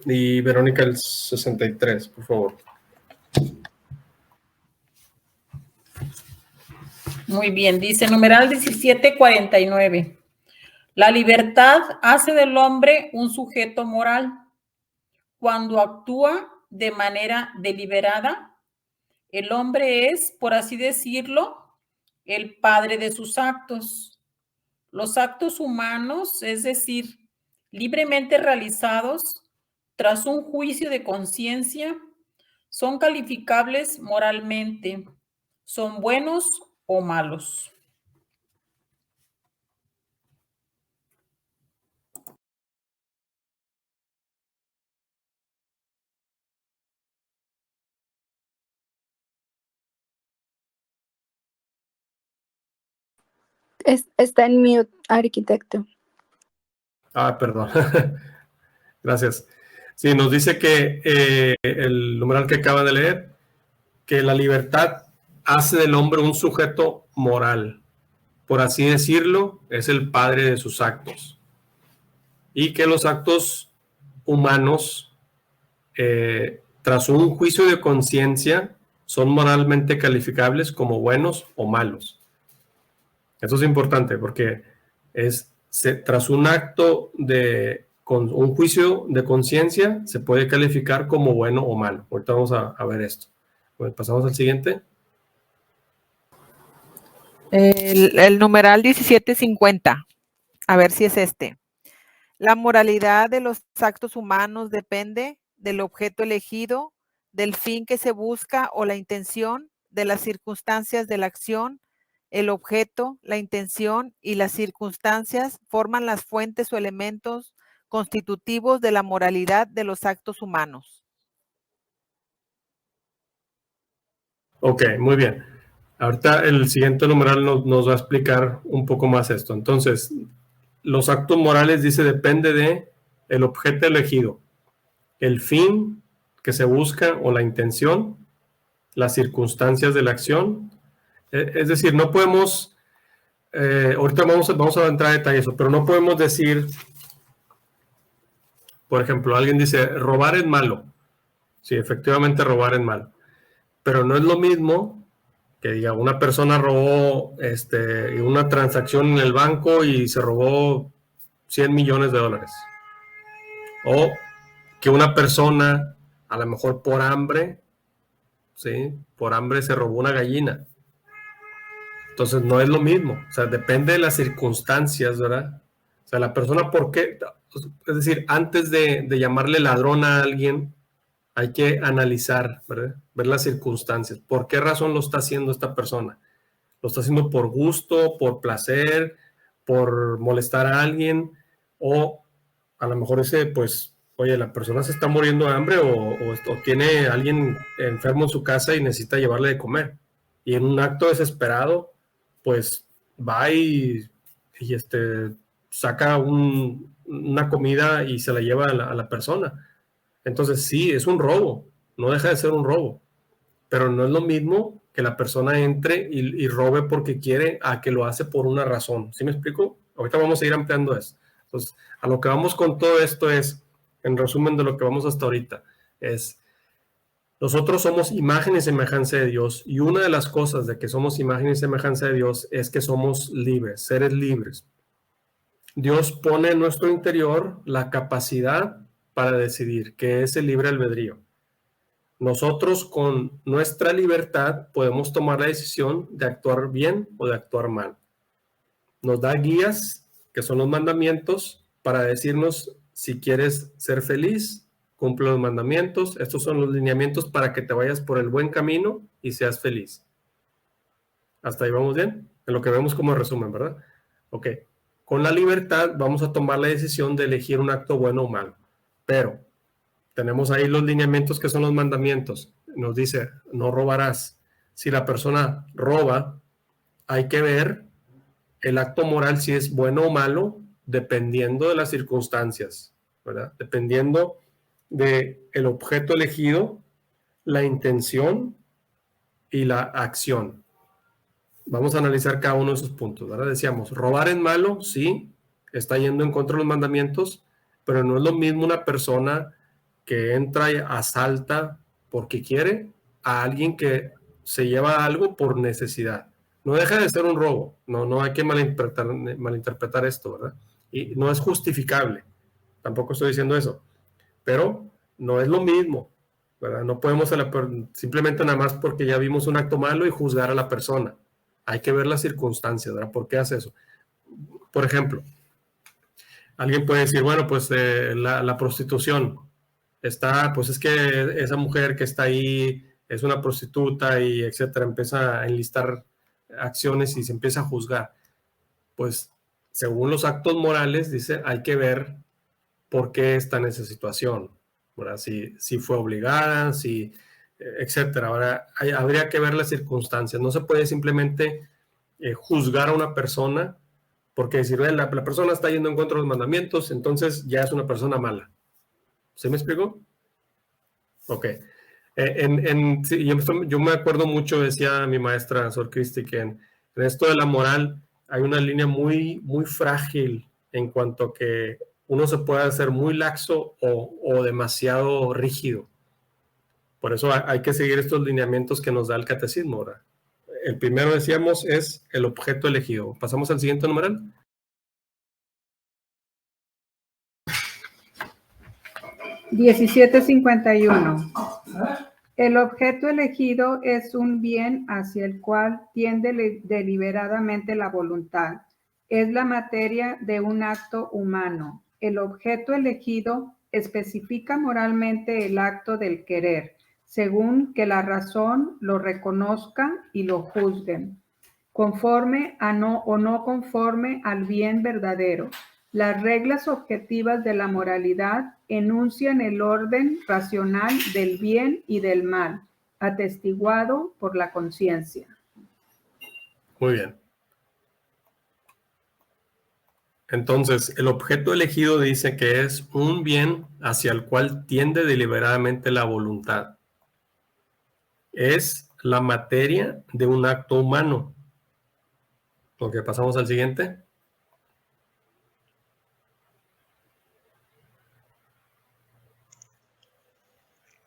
y Verónica el 63, por favor. Muy bien, dice numeral 1749. La libertad hace del hombre un sujeto moral. Cuando actúa de manera deliberada, el hombre es, por así decirlo, el padre de sus actos. Los actos humanos, es decir, libremente realizados tras un juicio de conciencia, son calificables moralmente, son buenos o malos. Está en mute, arquitecto. Perdón. Gracias. Sí, nos dice que el numeral que acaba de leer, que la libertad hace del hombre un sujeto moral. Por así decirlo, es el padre de sus actos. Y que los actos humanos tras un juicio de conciencia, son moralmente calificables como buenos o malos. Eso es importante porque tras un acto con un juicio de conciencia, se puede calificar como bueno o malo. Ahorita vamos a ver esto. Bueno, pasamos al siguiente. El numeral 1750. A ver si es este. La moralidad de los actos humanos depende del objeto elegido, del fin que se busca o la intención, de las circunstancias de la acción. El objeto, la intención y las circunstancias forman las fuentes o elementos constitutivos de la moralidad de los actos humanos. Ok, muy bien. Ahorita el siguiente numeral nos va a explicar un poco más esto. Entonces, los actos morales, dice, depende de el objeto elegido, el fin que se busca o la intención, las circunstancias de la acción. Es decir, no podemos, ahorita vamos a entrar a detalles, pero no podemos decir, por ejemplo, alguien dice, robar es malo. Sí, efectivamente robar es malo. Pero no es lo mismo que diga, una persona robó una transacción en el banco y se robó 100 millones de dólares. O que una persona, a lo mejor por hambre, ¿sí? Por hambre se robó una gallina. Entonces no es lo mismo. O sea, depende de las circunstancias, ¿verdad? O sea, la persona, ¿por qué? Es decir, antes de llamarle ladrón a alguien, hay que analizar, ¿verdad? Ver las circunstancias. ¿Por qué razón lo está haciendo esta persona? ¿Lo está haciendo por gusto, por placer, por molestar a alguien? O a lo mejor pues, oye, la persona se está muriendo de hambre o tiene a alguien enfermo en su casa y necesita llevarle de comer. Y en un acto desesperado, pues va y saca una comida y se la lleva a la persona. Entonces sí, es un robo, no deja de ser un robo, pero no es lo mismo que la persona entre y robe porque quiere a que lo hace por una razón. ¿Sí me explico? Ahorita vamos a ir ampliando eso. Entonces, a lo que vamos con todo esto es, en resumen de lo que vamos hasta ahorita, es, nosotros somos imagen y semejanza de Dios, y una de las cosas de que somos imagen y semejanza de Dios es que somos libres, seres libres. Dios pone en nuestro interior la capacidad para decidir, que es el libre albedrío. Nosotros con nuestra libertad podemos tomar la decisión de actuar bien o de actuar mal. Nos da guías, que son los mandamientos, para decirnos si quieres ser feliz, cumple los mandamientos. Estos son los lineamientos para que te vayas por el buen camino y seas feliz. ¿Hasta ahí vamos bien? En lo que vemos como resumen, ¿verdad? Ok. Con la libertad vamos a tomar la decisión de elegir un acto bueno o malo. Pero tenemos ahí los lineamientos que son los mandamientos. Nos dice, no robarás. Si la persona roba, hay que ver el acto moral si es bueno o malo, dependiendo de las circunstancias, ¿verdad? Dependiendo del objeto elegido, la intención y la acción. Vamos a analizar cada uno de esos puntos, ¿verdad? Decíamos, robar es malo, sí, está yendo en contra de los mandamientos, pero no es lo mismo una persona que entra y asalta porque quiere a alguien que se lleva algo por necesidad. No deja de ser un robo, no hay que malinterpretar esto, ¿verdad? Y no es justificable, tampoco estoy diciendo eso, pero no es lo mismo, ¿verdad? No podemos simplemente nada más porque ya vimos un acto malo y juzgar a la persona. Hay que ver las circunstancias, ¿verdad? ¿Por qué hace eso? Por ejemplo, alguien puede decir, bueno, pues la prostitución pues es que esa mujer que está ahí es una prostituta y etcétera, empieza a enlistar acciones y se empieza a juzgar. Pues según los actos morales, dice, hay que ver por qué está en esa situación, ¿verdad? Si fue obligada, etcétera. Ahora, habría que ver las circunstancias. No se puede simplemente juzgar a una persona porque decir, la persona está yendo en contra de los mandamientos, entonces ya es una persona mala. ¿Sí me explico? Ok. Yo me acuerdo mucho, decía mi maestra Sor Cristi, que en esto de la moral hay una línea muy, muy frágil en cuanto a que uno se puede hacer muy laxo o demasiado rígido. Por eso hay que seguir estos lineamientos que nos da el catecismo ahora. El primero, decíamos, es el objeto elegido. Pasamos al siguiente numeral. (1751) El objeto elegido es un bien hacia el cual tiende deliberadamente la voluntad. Es la materia de un acto humano. El objeto elegido especifica moralmente el acto del querer, según que la razón lo reconozca y lo juzguen, conforme a o no conforme al bien verdadero. Las reglas objetivas de la moralidad enuncian el orden racional del bien y del mal, atestiguado por la conciencia. Muy bien. Entonces, el objeto elegido dice que es un bien hacia el cual tiende deliberadamente la voluntad. Es la materia de un acto humano. Ok, pasamos al siguiente.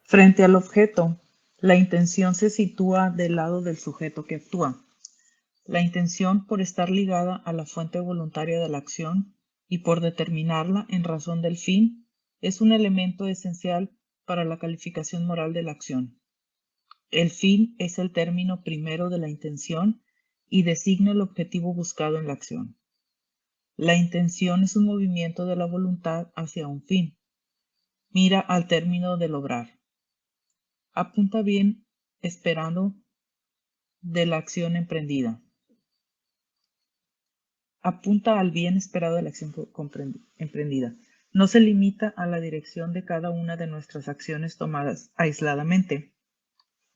Frente al objeto, la intención se sitúa del lado del sujeto que actúa. La intención, por estar ligada a la fuente voluntaria de la acción y por determinarla en razón del fin, es un elemento esencial para la calificación moral de la acción. El fin es el término primero de la intención y designa el objetivo buscado en la acción. La intención es un movimiento de la voluntad hacia un fin. Mira al término del obrar. Apunta bien esperando de la acción emprendida. Apunta al bien esperado de la acción emprendida. No se limita a la dirección de cada una de nuestras acciones tomadas aisladamente,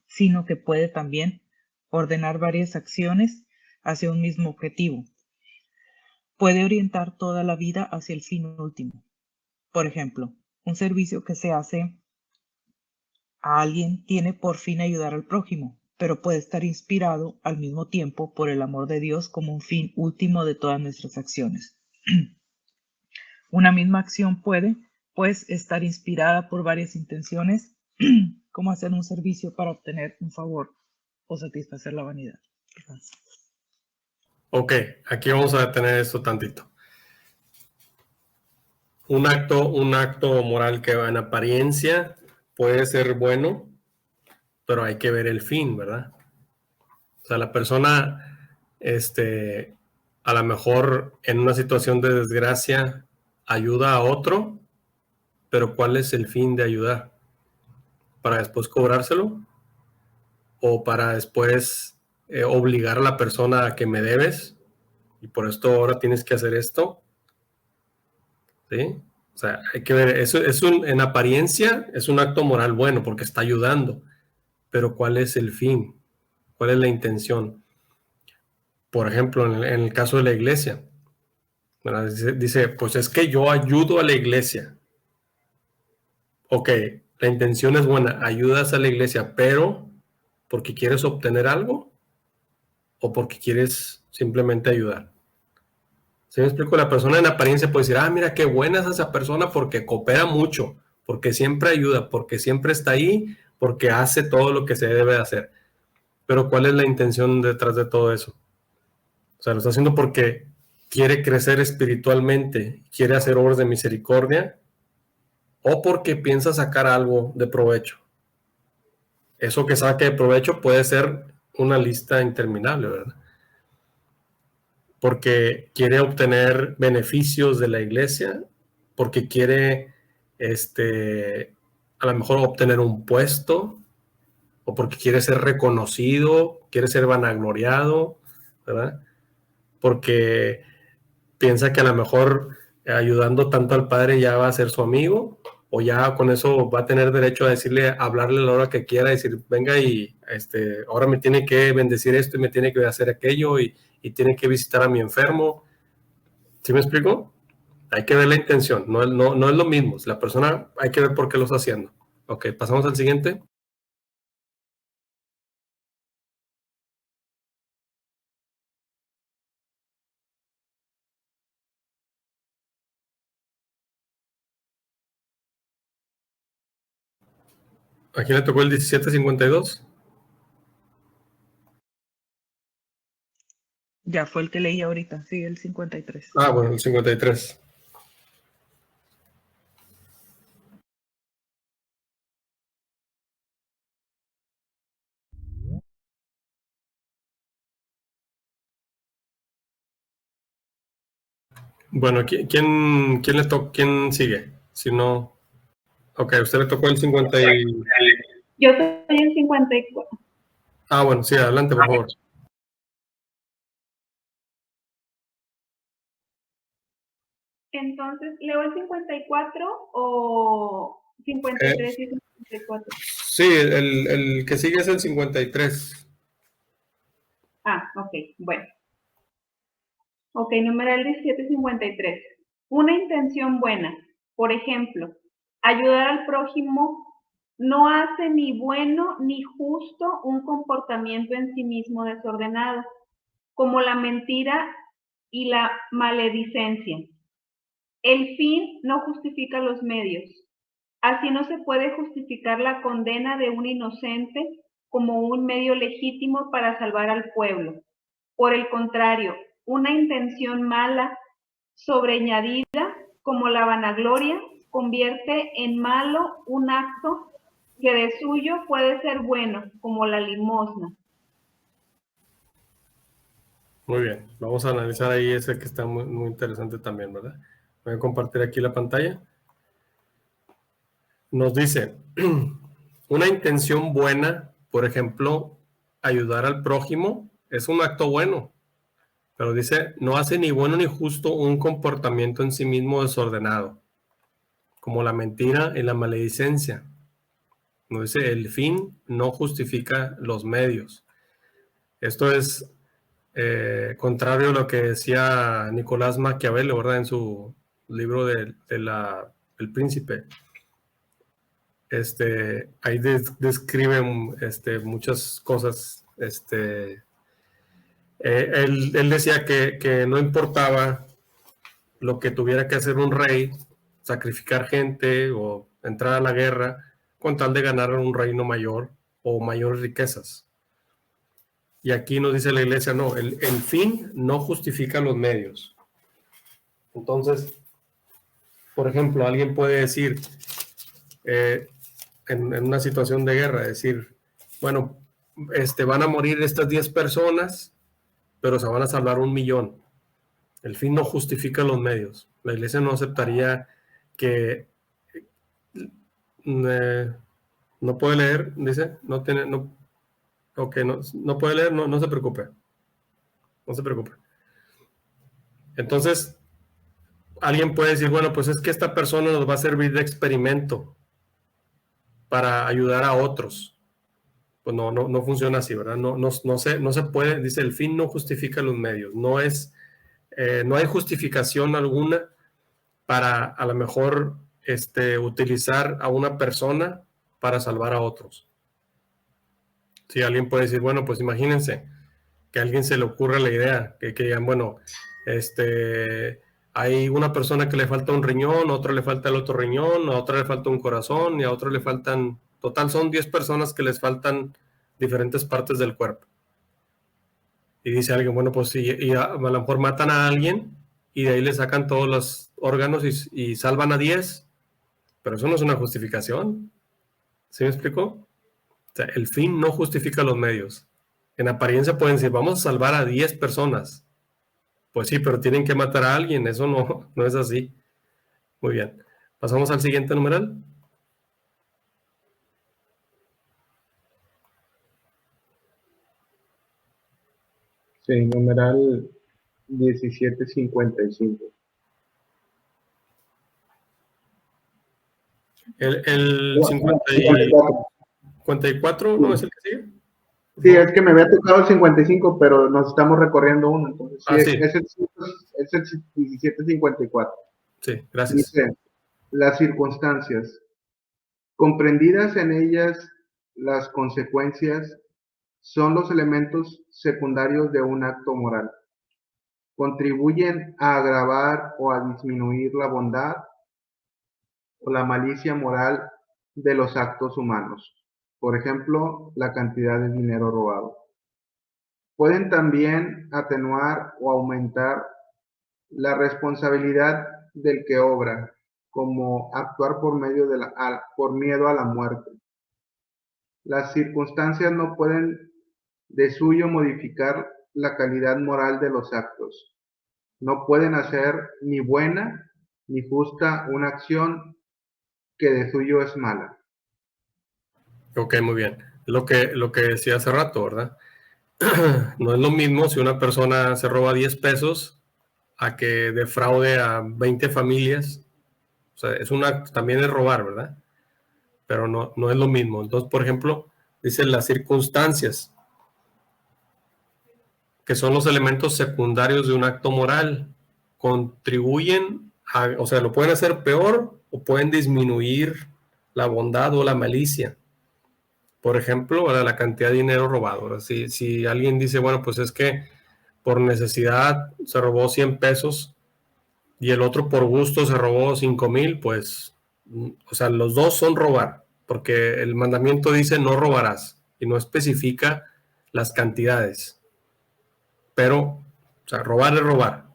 sino que puede también ordenar varias acciones hacia un mismo objetivo. Puede orientar toda la vida hacia el fin último. Por ejemplo, un servicio que se hace a alguien tiene por fin ayudar al prójimo, pero puede estar inspirado al mismo tiempo por el amor de Dios como un fin último de todas nuestras acciones. Una misma acción puede, pues, estar inspirada por varias intenciones, como hacer un servicio para obtener un favor o satisfacer la vanidad. Ok, aquí vamos a detener esto tantito. Un acto moral que en apariencia puede ser bueno, pero hay que ver el fin, ¿verdad? O sea, la persona, a lo mejor en una situación de desgracia ayuda a otro, pero ¿cuál es el fin de ayudar? ¿Para después cobrárselo? ¿O para después obligar a la persona a que me debes? Y por esto ahora tienes que hacer esto. ¿Sí? O sea, hay que ver, eso en apariencia es un acto moral bueno porque está ayudando, pero ¿cuál es el fin? ¿Cuál es la intención? Por ejemplo, en el caso de la iglesia, ¿verdad? Dice, pues es que yo ayudo a la iglesia. Ok, la intención es buena, ayudas a la iglesia, pero ¿porque quieres obtener algo o porque quieres simplemente ayudar? ¿Sí me explico? La persona en apariencia puede decir, ah, mira qué buena es esa persona porque coopera mucho, porque siempre ayuda, porque siempre está ahí, porque hace todo lo que se debe hacer. Pero ¿cuál es la intención detrás de todo eso? O sea, lo está haciendo porque quiere crecer espiritualmente, quiere hacer obras de misericordia, o porque piensa sacar algo de provecho. Eso que saque de provecho puede ser una lista interminable, ¿verdad? Porque quiere obtener beneficios de la iglesia, porque quiere, a lo mejor obtener un puesto, o porque quiere ser reconocido, quiere ser vanagloriado, ¿verdad? Porque piensa que a lo mejor ayudando tanto al padre ya va a ser su amigo, o ya con eso va a tener derecho a decirle, a hablarle a la hora que quiera, decir, venga y ahora me tiene que bendecir esto y me tiene que hacer aquello y tiene que visitar a mi enfermo. ¿Sí me explico? Hay que ver la intención, no es lo mismo. La persona hay que ver por qué lo está haciendo. Ok, pasamos al siguiente. ¿A quién le tocó el 1752? Ya fue el que leí ahorita, sí, el 53. Ah, bueno, el 53. Bueno, ¿quién sigue? Si no, ok, usted le tocó el 50 y... Yo soy el 54. Ah, bueno, sí, adelante, por favor. Entonces, ¿leo el 54 o 53 y 54? Sí, el que sigue es el 53. Ah, ok, bueno. Ok, numeral 1753. Una intención buena, por ejemplo, ayudar al prójimo, no hace ni bueno ni justo un comportamiento en sí mismo desordenado, como la mentira y la maledicencia. El fin no justifica los medios. Así no se puede justificar la condena de un inocente como un medio legítimo para salvar al pueblo. Por el contrario, una intención mala, sobreañadida, como la vanagloria, convierte en malo un acto que de suyo puede ser bueno, como la limosna. Muy bien, vamos a analizar ahí ese que está muy, muy interesante también, ¿verdad? Voy a compartir aquí la pantalla. Nos dice, una intención buena, por ejemplo, ayudar al prójimo, es un acto bueno, pero dice, no hace ni bueno ni justo un comportamiento en sí mismo desordenado, como la mentira y la maledicencia. Nos dice, el fin no justifica los medios. Esto es contrario a lo que decía Nicolás Maquiavelo, ¿verdad? En su libro El Príncipe. Ahí describe muchas cosas. Él decía que no importaba lo que tuviera que hacer un rey, sacrificar gente o entrar a la guerra, con tal de ganar un reino mayor o mayores riquezas. Y aquí nos dice la iglesia, no, el fin no justifica los medios. Entonces, por ejemplo, alguien puede decir, en una situación de guerra, decir, bueno, van a morir estas 10 personas, pero se van a salvar 1 millón. El fin no justifica los medios. La iglesia no aceptaría que no puede leer, dice, no tiene, no, okay, no puede leer, no se preocupe. No se preocupe. Entonces, alguien puede decir, bueno, pues es que esta persona nos va a servir de experimento para ayudar a otros. Pues no funciona así, ¿verdad? No se puede, dice, el fin no justifica los medios. No hay justificación alguna para a lo mejor utilizar a una persona para salvar a otros. Si alguien puede decir, bueno, pues imagínense que a alguien se le ocurra la idea, que digan, bueno, hay una persona que le falta un riñón, a otro le falta el otro riñón, a otra le falta un corazón y a otro le faltan, total son 10 personas que les faltan diferentes partes del cuerpo. Y dice alguien, bueno, pues sí, y a lo mejor matan a alguien y de ahí le sacan todos los órganos y salvan a 10, pero eso no es una justificación. ¿Sí me explico? O sea, el fin no justifica los medios. En apariencia pueden decir, vamos a salvar a 10 personas. Pues sí, pero tienen que matar a alguien. Eso no es así. Muy bien. Pasamos al siguiente numeral. Sí, numeral 1755. El 54, ¿no es el que sigue? Sí, es que me había tocado el 55, pero nos estamos recorriendo uno. Entonces, sí, sí. Es el 1754. Sí, gracias. Dice, las circunstancias. Comprendidas en ellas las consecuencias son los elementos secundarios de un acto moral. Contribuyen a agravar o a disminuir la bondad o la malicia moral de los actos humanos. por ejemplo, la cantidad de dinero robado. Pueden también atenuar o aumentar la responsabilidad del que obra, como actuar por miedo a la muerte. Las circunstancias no pueden de suyo modificar la calidad moral de los actos. No pueden hacer ni buena ni justa una acción que de suyo es mala. Ok, muy bien. Lo que decía hace rato, ¿verdad? No es lo mismo si una persona se roba 10 pesos a que defraude a 20 familias. O sea, también es robar, ¿verdad? Pero no es lo mismo. Entonces, por ejemplo, dice las circunstancias, que son los elementos secundarios de un acto moral, contribuyen o sea, lo pueden hacer peor o pueden disminuir la bondad o la malicia. Por ejemplo, la cantidad de dinero robado. Si alguien dice, bueno, pues es que por necesidad se robó 100 pesos y el otro por gusto se robó 5,000, pues, o sea, los dos son robar, porque el mandamiento dice no robarás y no especifica las cantidades. Pero, o sea, robar es robar,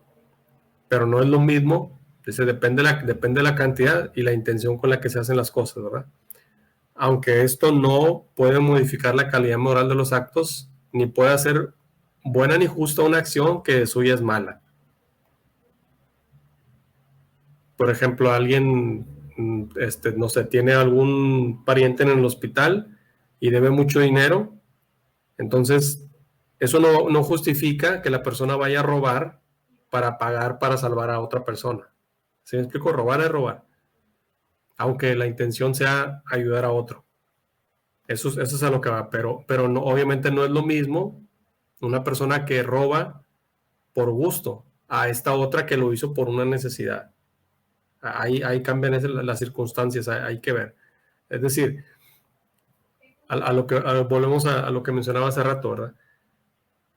pero no es lo mismo. Dice, depende de la cantidad y la intención con la que se hacen las cosas, ¿verdad? Aunque esto no puede modificar la calidad moral de los actos, ni puede hacer buena ni justa una acción que de suya es mala. Por ejemplo, alguien, no sé, tiene algún pariente en el hospital y debe mucho dinero, entonces eso no justifica que la persona vaya a robar para pagar para salvar a otra persona. ¿Sí me explico? Robar es robar, aunque la intención sea ayudar a otro. Eso es a lo que va, pero no, obviamente no es lo mismo una persona que roba por gusto a esta otra que lo hizo por una necesidad. Ahí cambian las circunstancias, hay que ver. Es decir, volvemos a lo que mencionaba hace rato, ¿verdad?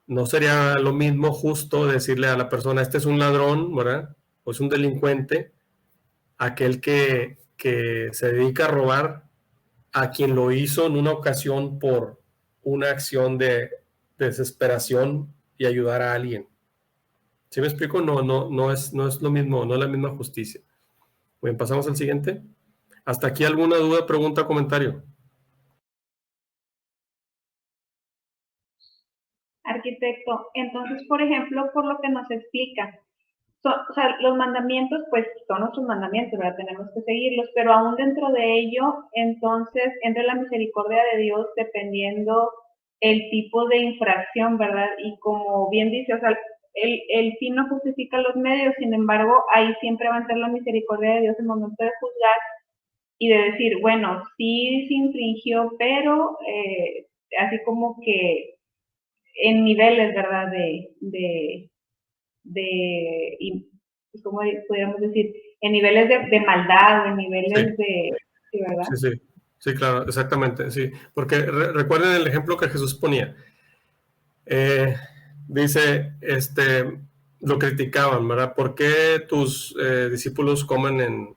No sería lo mismo justo decirle a la persona, este es un ladrón, ¿verdad? O es un delincuente, aquel que se dedica a robar, a quien lo hizo en una ocasión por una acción de desesperación y ayudar a alguien. ¿Sí me explico? No es lo mismo, no es la misma justicia. Bien, pasamos al siguiente. ¿Hasta aquí alguna duda, pregunta, comentario? Arquitecto, entonces, por ejemplo, por lo que nos explica, o sea, los mandamientos, pues son nuestros mandamientos, ¿verdad? Tenemos que seguirlos, pero aún dentro de ello, entonces, entra la misericordia de Dios dependiendo el tipo de infracción, ¿verdad? Y como bien dice, o sea, el fin no justifica los medios, sin embargo, ahí siempre va a entrar la misericordia de Dios en el momento de juzgar y de decir, bueno, sí se infringió, pero así como que en niveles, ¿verdad? ¿Cómo podríamos decir? En niveles de maldad o en niveles sí, ¿verdad? Sí, claro, exactamente, sí. Porque recuerden el ejemplo que Jesús ponía. Dice, lo criticaban, ¿verdad? ¿Por qué tus discípulos comen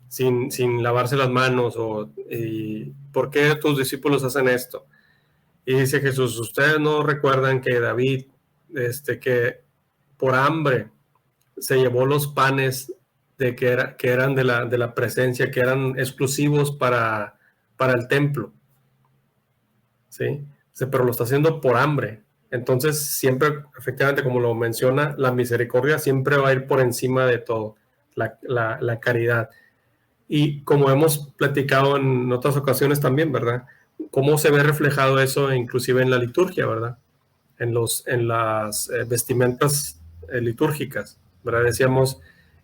sin lavarse las manos? ¿Y por qué tus discípulos hacen esto? Y dice Jesús, ustedes no recuerdan que David, que por hambre se llevó los panes que eran de la presencia, que eran exclusivos para el templo, ¿sí? Pero lo está haciendo por hambre. Entonces, siempre, efectivamente, como lo menciona, la misericordia siempre va a ir por encima de todo, la caridad. Y como hemos platicado en otras ocasiones también, ¿verdad? Cómo se ve reflejado eso inclusive en la liturgia, ¿verdad? En las vestimentas litúrgicas, ¿verdad? Decíamos,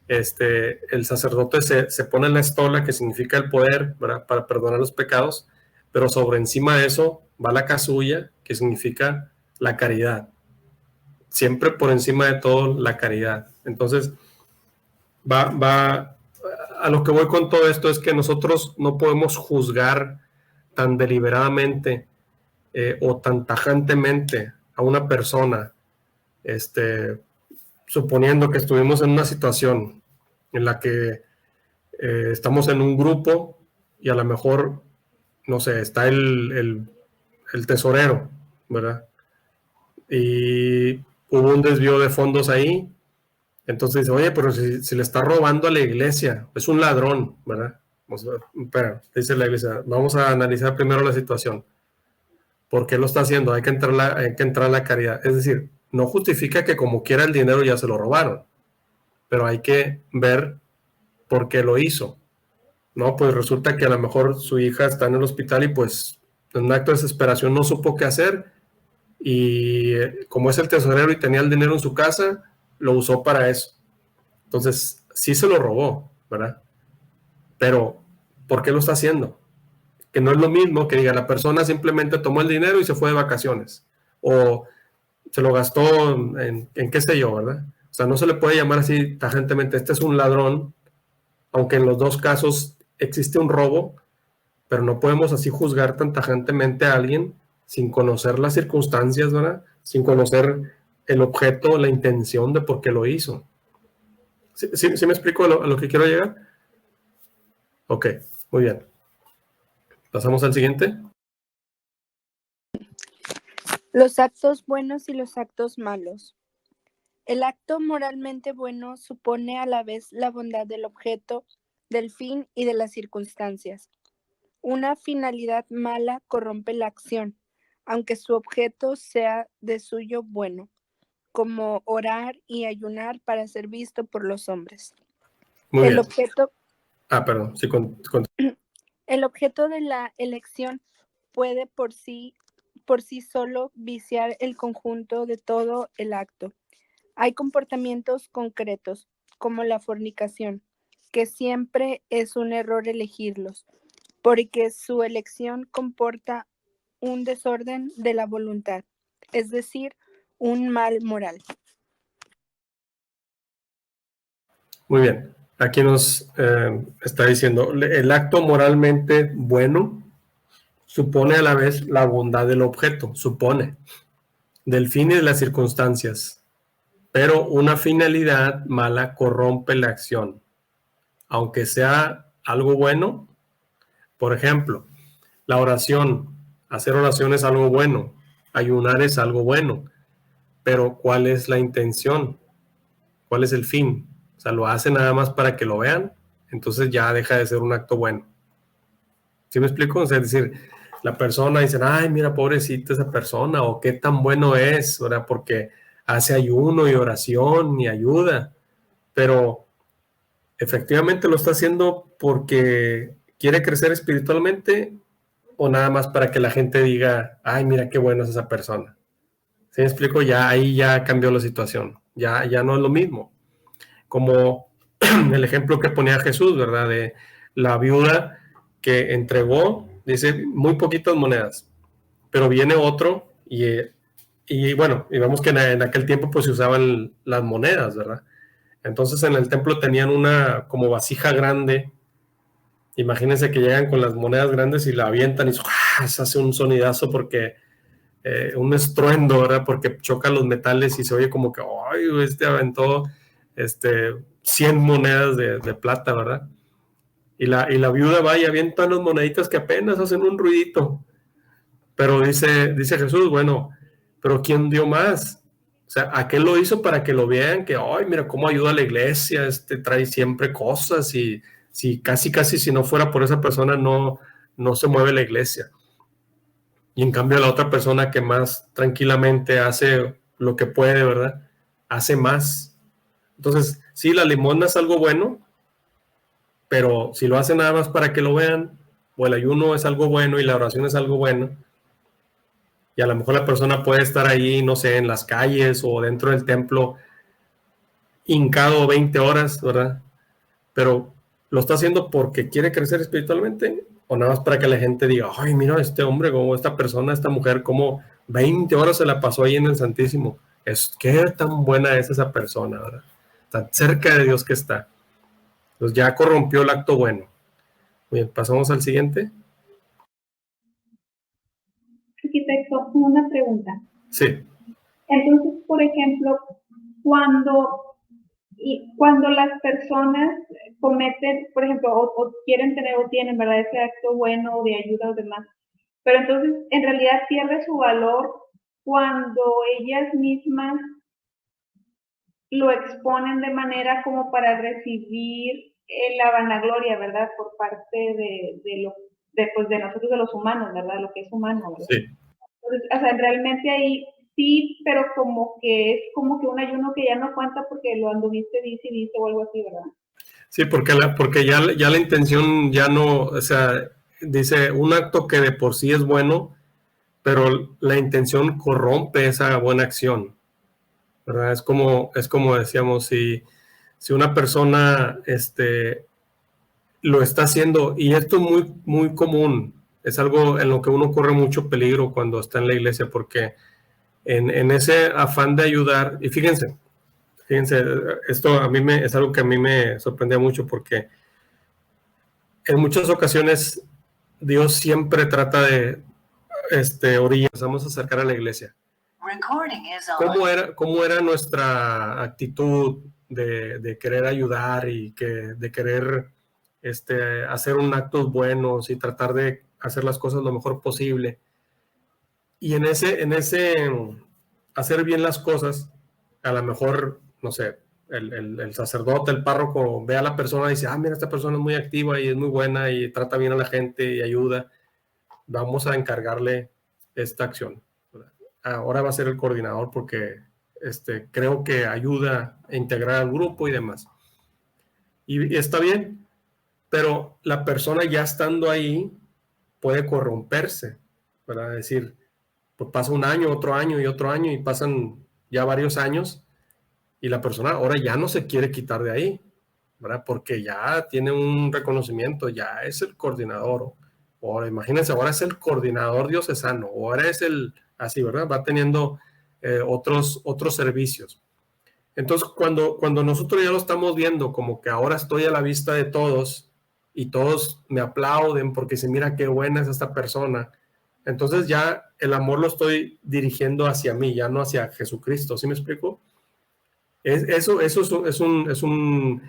el sacerdote se pone en la estola, que significa el poder, ¿verdad? Para perdonar los pecados, pero sobre encima de eso va la casulla, que significa la caridad. Siempre por encima de todo la caridad. Entonces, a lo que voy con todo esto es que nosotros no podemos juzgar tan deliberadamente o tan tajantemente a una persona, suponiendo que estuvimos en una situación en la que estamos en un grupo y a lo mejor no sé, está el tesorero, ¿verdad? Y hubo un desvío de fondos ahí. Entonces dice, oye, pero si le está robando a la iglesia, es un ladrón, ¿verdad? Espera, dice la iglesia, vamos a analizar primero la situación. ¿Por qué lo está haciendo? Hay que entrar a la caridad. Es decir, no justifica que como quiera el dinero ya se lo robaron, pero hay que ver por qué lo hizo. No, pues resulta que a lo mejor su hija está en el hospital y pues en un acto de desesperación no supo qué hacer y como es el tesorero y tenía el dinero en su casa, lo usó para eso. Entonces, sí se lo robó, ¿verdad? Pero, ¿por qué lo está haciendo? Que no es lo mismo que diga, la persona simplemente tomó el dinero y se fue de vacaciones. O se lo gastó en qué sé yo, ¿verdad? O sea, no se le puede llamar así tajantemente, este es un ladrón, aunque en los dos casos existe un robo, pero no podemos así juzgar tan tajantemente a alguien sin conocer las circunstancias, ¿verdad? Sin conocer el objeto, la intención de por qué lo hizo. ¿Sí me explico a lo que quiero llegar? Ok, muy bien. Pasamos al siguiente. Los actos buenos y los actos malos. El acto moralmente bueno supone a la vez la bondad del objeto, del fin y de las circunstancias. Una finalidad mala corrompe la acción, aunque su objeto sea de suyo bueno, como orar y ayunar para ser visto por los hombres. Muy El bien. objeto, Perdón. Sí, el objeto de la elección puede por sí solo viciar el conjunto de todo el acto. Hay comportamientos concretos, como la fornicación, que siempre es un error elegirlos, porque su elección comporta un desorden de la voluntad, es decir, un mal moral. Muy bien. Aquí nos está diciendo, el acto moralmente bueno supone a la vez la bondad del objeto, supone, del fin y de las circunstancias, pero una finalidad mala corrompe la acción, aunque sea algo bueno. Por ejemplo, la oración, hacer oración es algo bueno, ayunar es algo bueno, pero ¿cuál es la intención? ¿Cuál es el fin? O sea, lo hace nada más para que lo vean, entonces ya deja de ser un acto bueno. ¿Sí me explico? O sea, es decir, la persona dice, ay, mira, pobrecita esa persona, o qué tan bueno es, ¿verdad? Porque hace ayuno y oración y ayuda, pero efectivamente lo está haciendo porque quiere crecer espiritualmente o nada más para que la gente diga, ay, mira qué bueno es esa persona. ¿Sí me explico? Ya ahí ya cambió la situación, ya no es lo mismo. Como el ejemplo que ponía Jesús, ¿verdad? De la viuda que entregó, dice, muy poquitas monedas, pero viene otro y bueno, y vemos que en aquel tiempo pues se usaban las monedas, ¿verdad? Entonces en el templo tenían una como vasija grande. Imagínense que llegan con las monedas grandes y la avientan y se hace un sonidazo porque un estruendo, ¿verdad? Porque chocan los metales y se oye como que, ay, aventó 100 monedas de plata, ¿verdad? Y la viuda va y avienta las moneditas que apenas hacen un ruidito. Pero dice Jesús, bueno, pero ¿quién dio más? O sea, aquel lo hizo para que lo vean, que, ay, mira cómo ayuda a la iglesia, trae siempre cosas y si casi si no fuera por esa persona no se mueve la iglesia. Y en cambio la otra persona que más tranquilamente hace lo que puede, ¿verdad? Hace más. Entonces, sí, la limosna es algo bueno, pero si lo hace nada más para que lo vean, o el ayuno es algo bueno y la oración es algo bueno, y a lo mejor la persona puede estar ahí, no sé, en las calles o dentro del templo, hincado 20 horas, ¿verdad? Pero lo está haciendo porque quiere crecer espiritualmente o nada más para que la gente diga, ay, mira, este hombre, como esta persona, esta mujer, como 20 horas se la pasó ahí en el Santísimo. Qué tan buena es esa persona, ¿verdad? Tan cerca de Dios que está. Pues ya corrompió el acto bueno. Bien, pasamos al siguiente. Arquitecto, una pregunta. Sí. Entonces, por ejemplo, cuando Y cuando las personas cometen, por ejemplo, o quieren tener o tienen, ¿verdad?, ese acto bueno de ayuda o demás, pero entonces en realidad pierde su valor cuando ellas mismas lo exponen de manera como para recibir la vanagloria, ¿verdad?, por parte de nosotros, de los humanos, ¿verdad?, lo que es humano, ¿verdad? Sí. Entonces, o sea, realmente ahí sí, pero como que es como que un ayuno que ya no cuenta porque lo anduviste, dice o algo así, ¿verdad? Sí, porque ya la intención ya no, o sea, dice un acto que de por sí es bueno, pero la intención corrompe esa buena acción, ¿verdad? Es como decíamos, si una persona lo está haciendo, y esto es muy, muy común, es algo en lo que uno corre mucho peligro cuando está en la iglesia, porque en ese afán de ayudar, y fíjense, esto es algo que a mí me sorprendía mucho, porque en muchas ocasiones Dios siempre trata de orillas, vamos a acercar a la iglesia. ¿Cómo era nuestra actitud de querer ayudar y de querer hacer un actos buenos y tratar de hacer las cosas lo mejor posible? Y en ese hacer bien las cosas, a lo mejor, no sé, el sacerdote, el párroco ve a la persona y dice, mira, esta persona es muy activa y es muy buena y trata bien a la gente y ayuda, vamos a encargarle esta acción. Ahora va a ser el coordinador porque creo que ayuda a integrar al grupo y demás. Y está bien, pero la persona ya estando ahí puede corromperse, ¿verdad? Es decir, pues pasa un año, otro año y otro año y pasan ya varios años y la persona ahora ya no se quiere quitar de ahí, ¿verdad? Porque ya tiene un reconocimiento, ya es el coordinador, o imagínense, ahora es el coordinador diocesano, o ahora es así, ¿verdad? Va teniendo otros servicios. Entonces, cuando nosotros ya lo estamos viendo como que ahora estoy a la vista de todos y todos me aplauden porque se mira qué buena es esta persona, entonces ya el amor lo estoy dirigiendo hacia mí, ya no hacia Jesucristo. ¿Sí me explico? Eso es una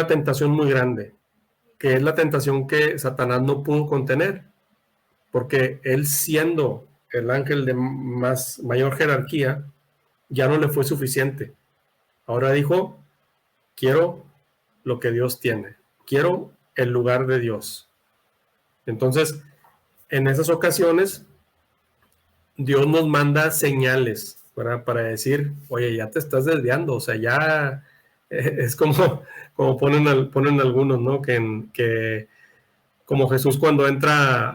tentación muy grande, que es la tentación que Satanás no pudo contener, porque él, siendo el ángel de mayor jerarquía, ya no le fue suficiente. Ahora dijo, quiero lo que Dios tiene, quiero el lugar de Dios. Entonces, en esas ocasiones, Dios nos manda señales, ¿verdad? Para decir, oye, ya te estás desviando, o sea, ya es como ponen algunos, ¿no? Que como Jesús cuando entra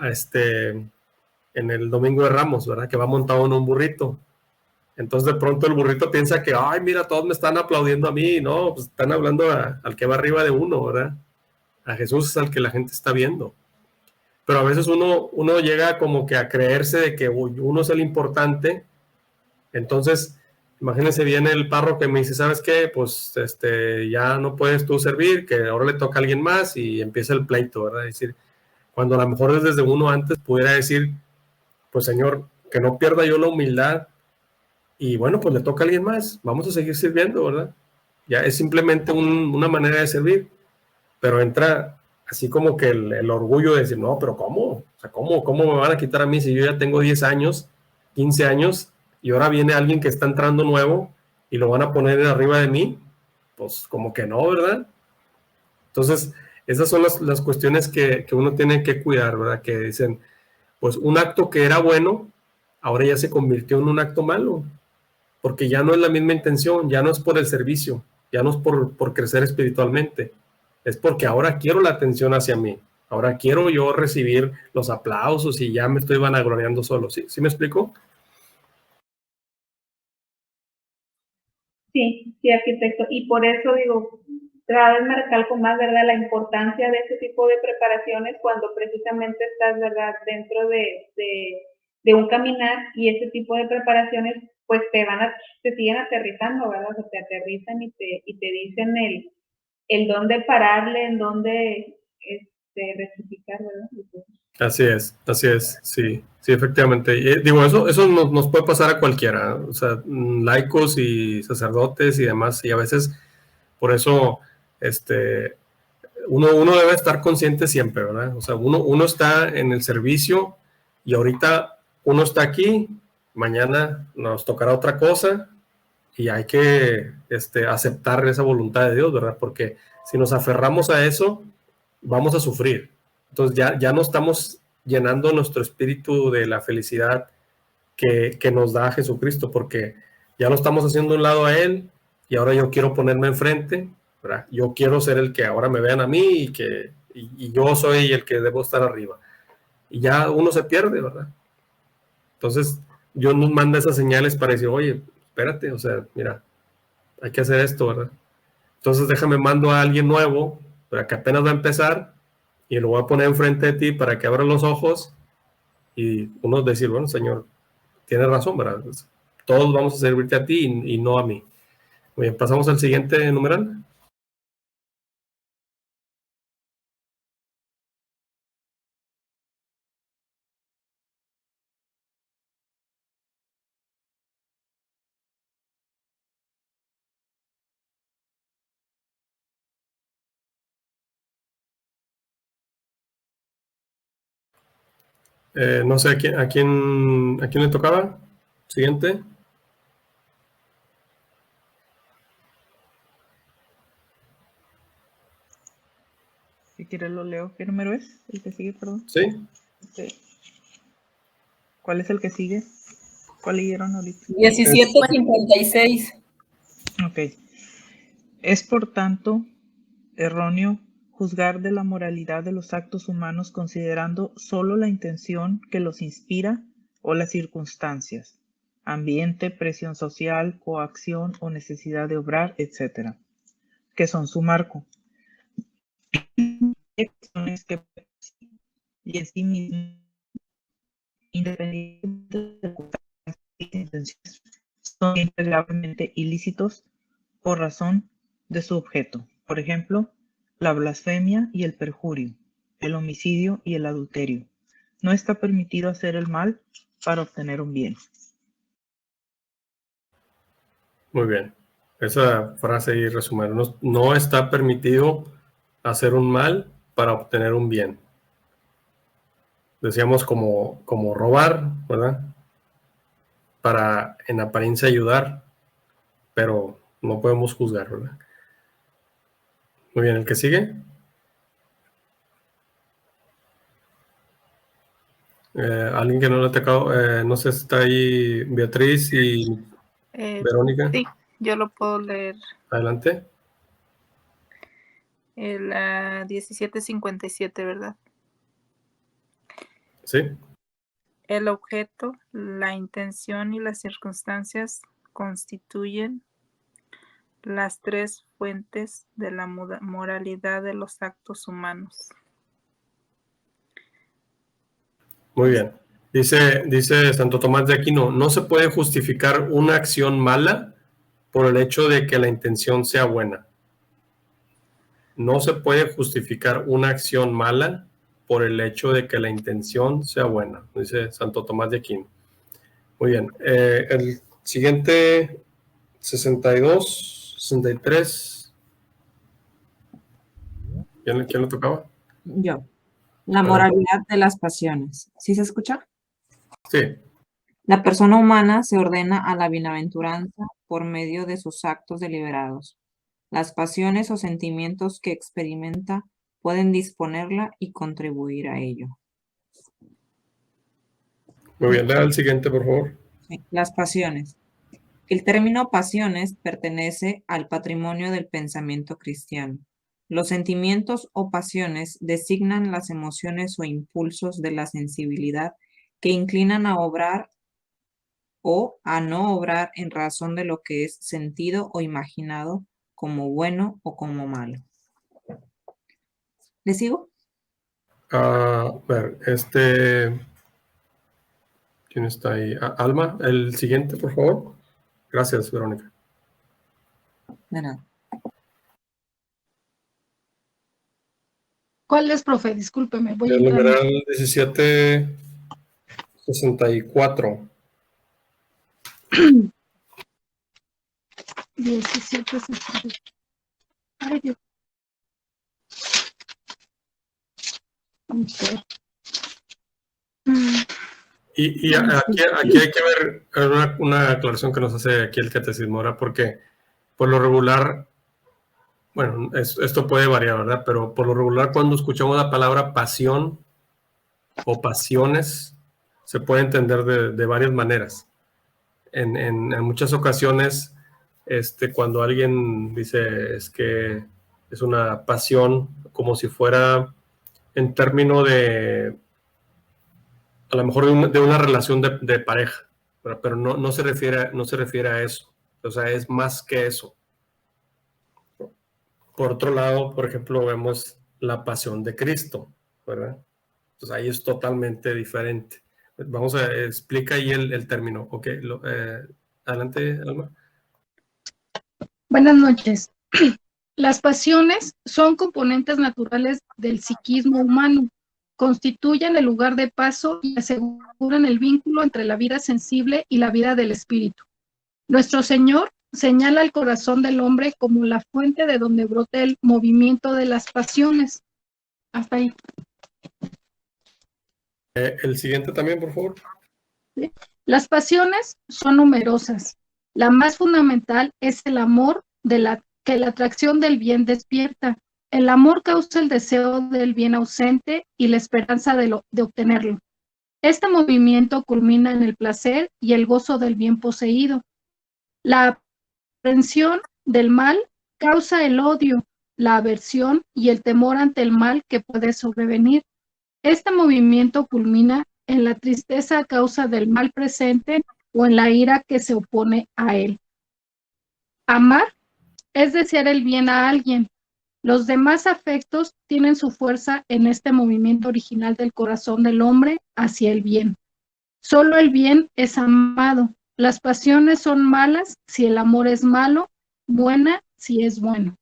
en el Domingo de Ramos, ¿verdad? Que va montado en un burrito. Entonces de pronto el burrito piensa que, ay, mira, todos me están aplaudiendo a mí, no, pues están hablando al que va arriba de uno, ¿verdad? A Jesús es al que la gente está viendo. Pero a veces uno llega como que a creerse de que uno es el importante. Entonces, imagínense, viene el párroco que me dice, ¿sabes qué? Pues ya no puedes tú servir, que ahora le toca a alguien más y empieza el pleito, ¿verdad? Es decir, cuando a lo mejor desde uno antes pudiera decir, pues Señor, que no pierda yo la humildad y bueno, pues le toca a alguien más, vamos a seguir sirviendo, ¿verdad? Ya es simplemente una manera de servir, pero entra así como que el orgullo de decir, no, pero ¿cómo? O sea, ¿cómo me van a quitar a mí si yo ya tengo 10 años, 15 años y ahora viene alguien que está entrando nuevo y lo van a poner arriba de mí? Pues como que no, ¿verdad? Entonces, esas son las cuestiones que uno tiene que cuidar, ¿verdad? Que dicen, pues un acto que era bueno, ahora ya se convirtió en un acto malo, porque ya no es la misma intención, ya no es por el servicio, ya no es por crecer espiritualmente, es porque ahora quiero la atención hacia mí, ahora quiero yo recibir los aplausos y ya me estoy vanagloriando solo. ¿Sí me explico? Sí, arquitecto, y por eso digo, cada vez me recalco más, ¿verdad?, la importancia de este tipo de preparaciones cuando precisamente estás, ¿verdad?, dentro de un caminar, y este tipo de preparaciones pues te siguen aterrizando, ¿verdad? O sea, te aterrizan y te dicen el dónde pararle, en dónde rectificar, ¿verdad? Así es, sí, efectivamente. Digo, eso nos puede pasar a cualquiera, o sea, laicos y sacerdotes y demás, y a veces Por eso, uno debe estar consciente siempre, ¿verdad? O sea, uno está en el servicio y ahorita uno está aquí, mañana nos tocará otra cosa y hay que aceptar esa voluntad de Dios, ¿verdad? Porque si nos aferramos a eso, vamos a sufrir. Entonces ya no estamos llenando nuestro espíritu de la felicidad que nos da Jesucristo, porque ya lo estamos haciendo a un lado a Él y ahora yo quiero ponerme enfrente, ¿verdad? Yo quiero ser el que ahora me vean a mí y yo soy el que debo estar arriba. Y ya uno se pierde, ¿verdad? Entonces Dios nos manda esas señales para decir, oye, espérate, o sea, mira, hay que hacer esto, ¿verdad? Entonces déjame mando a alguien nuevo, para que apenas va a empezar y lo voy a poner enfrente de ti para que abra los ojos y uno decir, bueno, Señor, tienes razón, ¿verdad? Todos vamos a servirte a ti y no a mí. Muy bien, pasamos al siguiente numeral. No sé a quién le tocaba. Siguiente. Si quieres lo leo. ¿Qué número es? El que sigue, perdón. Sí. Ok. ¿Cuál es el que sigue? ¿Cuál leyeron ahorita? 1756. Ok. Es por tanto erróneo juzgar de la moralidad de los actos humanos considerando solo la intención que los inspira o las circunstancias, ambiente, presión social, coacción o necesidad de obrar, etc., que son su marco. Acciones que y en sí mismas, independientemente de las intenciones, son integralmente ilícitos por razón de su objeto. Por ejemplo, la blasfemia y el perjurio, el homicidio y el adulterio. No está permitido hacer el mal para obtener un bien. Muy bien. Esa frase y resumen. No está permitido hacer un mal para obtener un bien. Decíamos como robar, ¿verdad? Para en apariencia ayudar, pero no podemos juzgar, ¿verdad? Muy bien, ¿el que sigue? Alguien que no le ha tocado, no sé si está ahí Beatriz y Verónica. Sí, yo lo puedo leer. Adelante. La 1757, ¿verdad? Sí. El objeto, la intención y las circunstancias constituyen las tres fuentes de la moralidad de los actos humanos. Muy bien. Dice Santo Tomás de Aquino, no se puede justificar una acción mala por el hecho de que la intención sea buena. No se puede justificar una acción mala por el hecho de que la intención sea buena, dice Santo Tomás de Aquino. Muy bien. El siguiente, 62, 63. ¿Quién le tocaba? Yo. La moralidad de las pasiones. ¿Sí se escucha? Sí. La persona humana se ordena a la bienaventuranza por medio de sus actos deliberados. Las pasiones o sentimientos que experimenta pueden disponerla y contribuir a ello. Muy bien, lea el siguiente, por favor. Sí, las pasiones. El término pasiones pertenece al patrimonio del pensamiento cristiano. Los sentimientos o pasiones designan las emociones o impulsos de la sensibilidad que inclinan a obrar o a no obrar en razón de lo que es sentido o imaginado como bueno o como malo. ¿Le sigo? A ver, ¿quién está ahí? Alma, el siguiente, por favor. Gracias, Verónica. De nada. ¿Cuál es, profe? Discúlpeme, voy a El entrar. numeral 1764. 1764. Ay, Dios. Ok. Mm, Y aquí hay que ver una aclaración que nos hace aquí el catecismo, ¿verdad? Porque por lo regular, bueno, esto puede variar, ¿verdad? Pero por lo regular cuando escuchamos la palabra pasión o pasiones, se puede entender de varias maneras. En muchas ocasiones, cuando alguien dice es que es una pasión, como si fuera en términos de, a lo mejor de una relación de pareja, pero no se refiere a eso. O sea, es más que eso. Por otro lado, por ejemplo, vemos la pasión de Cristo, ¿verdad? Entonces ahí es totalmente diferente. Vamos a explica ahí el término. Ok, adelante, Alma. Buenas noches. Las pasiones son componentes naturales del psiquismo humano. Constituyen el lugar de paso y aseguran el vínculo entre la vida sensible y la vida del espíritu. Nuestro Señor señala el corazón del hombre como la fuente de donde brota el movimiento de las pasiones. Hasta ahí. El siguiente también, por favor. ¿Sí? Las pasiones son numerosas. La más fundamental es el amor que la atracción del bien despierta. El amor causa el deseo del bien ausente y la esperanza de obtenerlo. Este movimiento culmina en el placer y el gozo del bien poseído. La aprensión del mal causa el odio, la aversión y el temor ante el mal que puede sobrevenir. Este movimiento culmina en la tristeza a causa del mal presente o en la ira que se opone a él. Amar es desear el bien a alguien. Los demás afectos tienen su fuerza en este movimiento original del corazón del hombre hacia el bien. Solo el bien es amado. Las pasiones son malas si el amor es malo, buena si es bueno.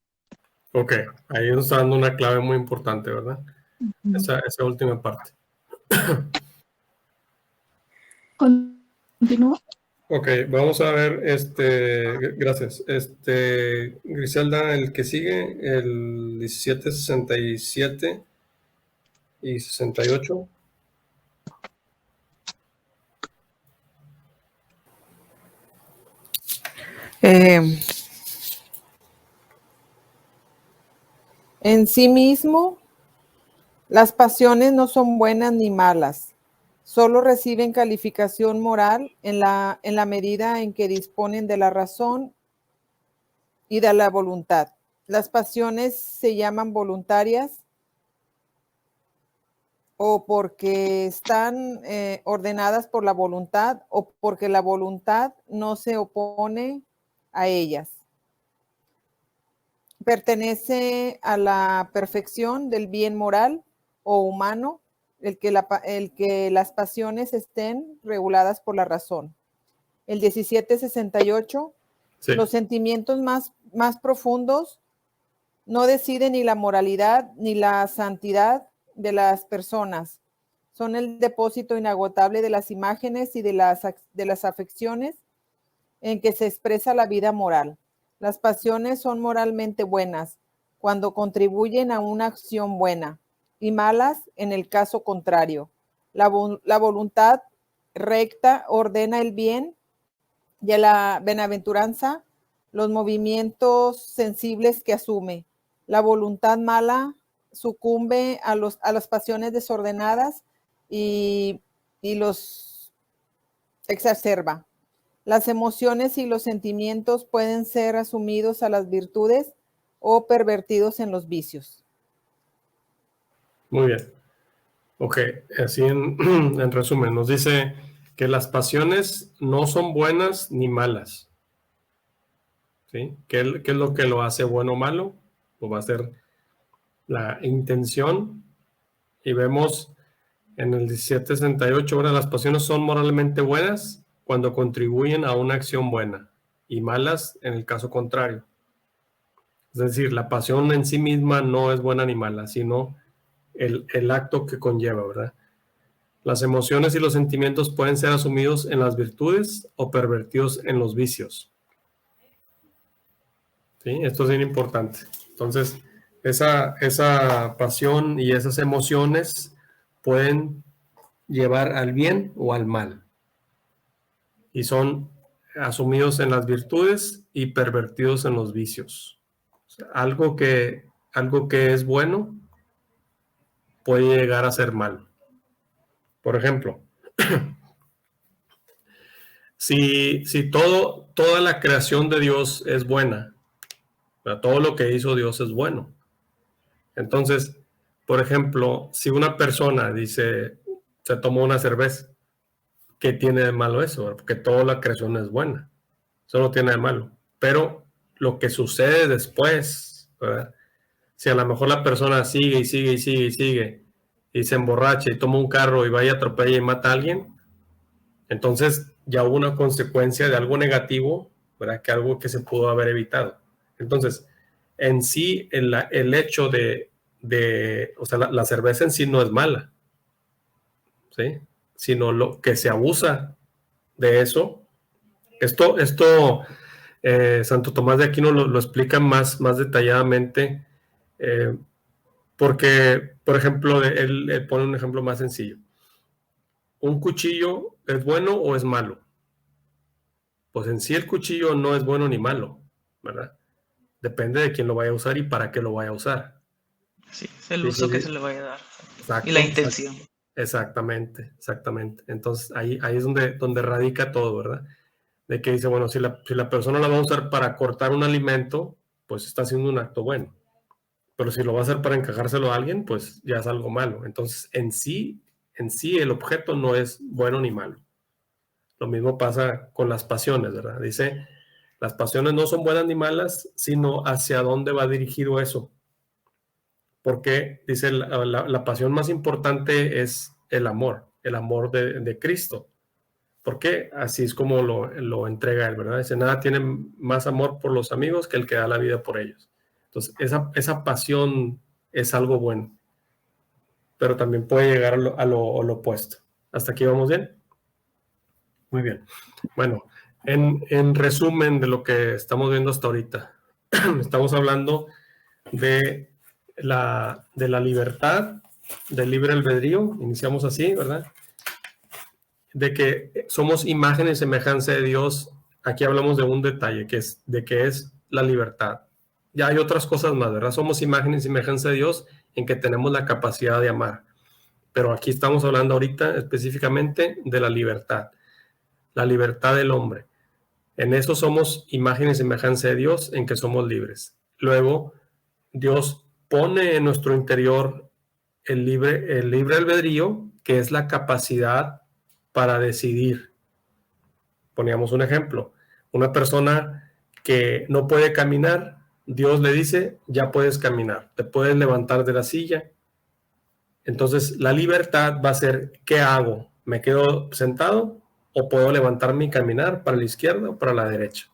Ok, ahí nos está dando una clave muy importante, ¿verdad? Esa última parte. ¿Continúo? Ok, vamos a ver, gracias. Griselda, el que sigue, el 1767 y 68. En sí mismo, las pasiones no son buenas ni malas, solo reciben calificación moral en la medida en que disponen de la razón y de la voluntad. Las pasiones se llaman voluntarias o porque están ordenadas por la voluntad o porque la voluntad no se opone a ellas. Pertenece a la perfección del bien moral o humano el que las pasiones estén reguladas por la razón. El 1768, sí. Los sentimientos más profundos no deciden ni la moralidad ni la santidad de las personas. Son el depósito inagotable de las imágenes y de las afecciones en que se expresa la vida moral. Las pasiones son moralmente buenas cuando contribuyen a una acción buena y malas en el caso contrario. La voluntad recta ordena el bien y a la bienaventuranza los movimientos sensibles que asume. La voluntad mala sucumbe a las pasiones desordenadas y los exacerba. Las emociones y los sentimientos pueden ser asumidos a las virtudes o pervertidos en los vicios. Muy bien. Ok, así en resumen, nos dice que las pasiones no son buenas ni malas. ¿Sí? ¿Qué es lo que lo hace bueno o malo? Pues va a ser la intención. Y vemos en el 1768, ahora las pasiones son moralmente buenas cuando contribuyen a una acción buena y malas en el caso contrario. Es decir, la pasión en sí misma no es buena ni mala, sino el acto que conlleva, ¿verdad? Las emociones y los sentimientos pueden ser asumidos en las virtudes o pervertidos en los vicios. ¿Sí? Esto es bien importante. Entonces, esa pasión y esas emociones pueden llevar al bien o al mal. Y son asumidos en las virtudes y pervertidos en los vicios. O sea, algo que es bueno puede llegar a ser malo. Por ejemplo, si toda la creación de Dios es buena, o sea, todo lo que hizo Dios es bueno. Entonces, por ejemplo, si una persona dice, se tomó una cerveza, ¿qué tiene de malo eso? Porque toda la creación es buena. Eso no tiene de malo. Pero lo que sucede después, ¿verdad? Si a lo mejor la persona sigue y sigue y sigue y sigue y se emborracha y toma un carro y va y atropella y mata a alguien, entonces ya hubo una consecuencia de algo negativo, ¿verdad? Que algo que se pudo haber evitado. Entonces, en sí, el hecho o sea, la cerveza en sí no es mala, ¿sí? Sino lo que se abusa de eso. Esto Santo Tomás de Aquino lo explica más detalladamente, porque, por ejemplo, él pone un ejemplo más sencillo. ¿Un cuchillo es bueno o es malo? Pues en sí el cuchillo no es bueno ni malo, ¿verdad? Depende de quién lo vaya a usar y para qué lo vaya a usar. Sí, es el uso que se le vaya a dar. Exacto, Y la intención. Exactamente. Entonces ahí es donde radica todo, ¿verdad? De que dice, bueno, si la persona la va a usar para cortar un alimento, pues está haciendo un acto bueno. Pero si lo va a hacer para encajárselo a alguien, pues ya es algo malo. Entonces, en sí el objeto no es bueno ni malo. Lo mismo pasa con las pasiones, ¿verdad? Dice, las pasiones no son buenas ni malas, sino hacia dónde va dirigido eso. Porque, dice, la pasión más importante es el amor de Cristo. Porque así es como lo entrega él, ¿verdad? Dice, nada tiene más amor por los amigos que el que da la vida por ellos. Entonces, esa pasión es algo bueno, pero también puede llegar a lo opuesto. ¿Hasta aquí vamos bien? Muy bien. Bueno, en resumen de lo que estamos viendo hasta ahorita, estamos hablando de la libertad, del libre albedrío, iniciamos así, ¿verdad? De que somos imagen y semejanza de Dios. Aquí hablamos de un detalle, que es la libertad. Ya hay otras cosas más, ¿verdad? Somos imagen y semejanza de Dios en que tenemos la capacidad de amar. Pero aquí estamos hablando ahorita específicamente de la libertad del hombre. En eso somos imagen y semejanza de Dios, en que somos libres. Luego, Dios pone en nuestro interior el libre albedrío, que es la capacidad para decidir. Poníamos un ejemplo. Una persona que no puede caminar, Dios le dice, ya puedes caminar, te puedes levantar de la silla. Entonces, la libertad va a ser, ¿qué hago? ¿Me quedo sentado o puedo levantarme y caminar para la izquierda o para la derecha?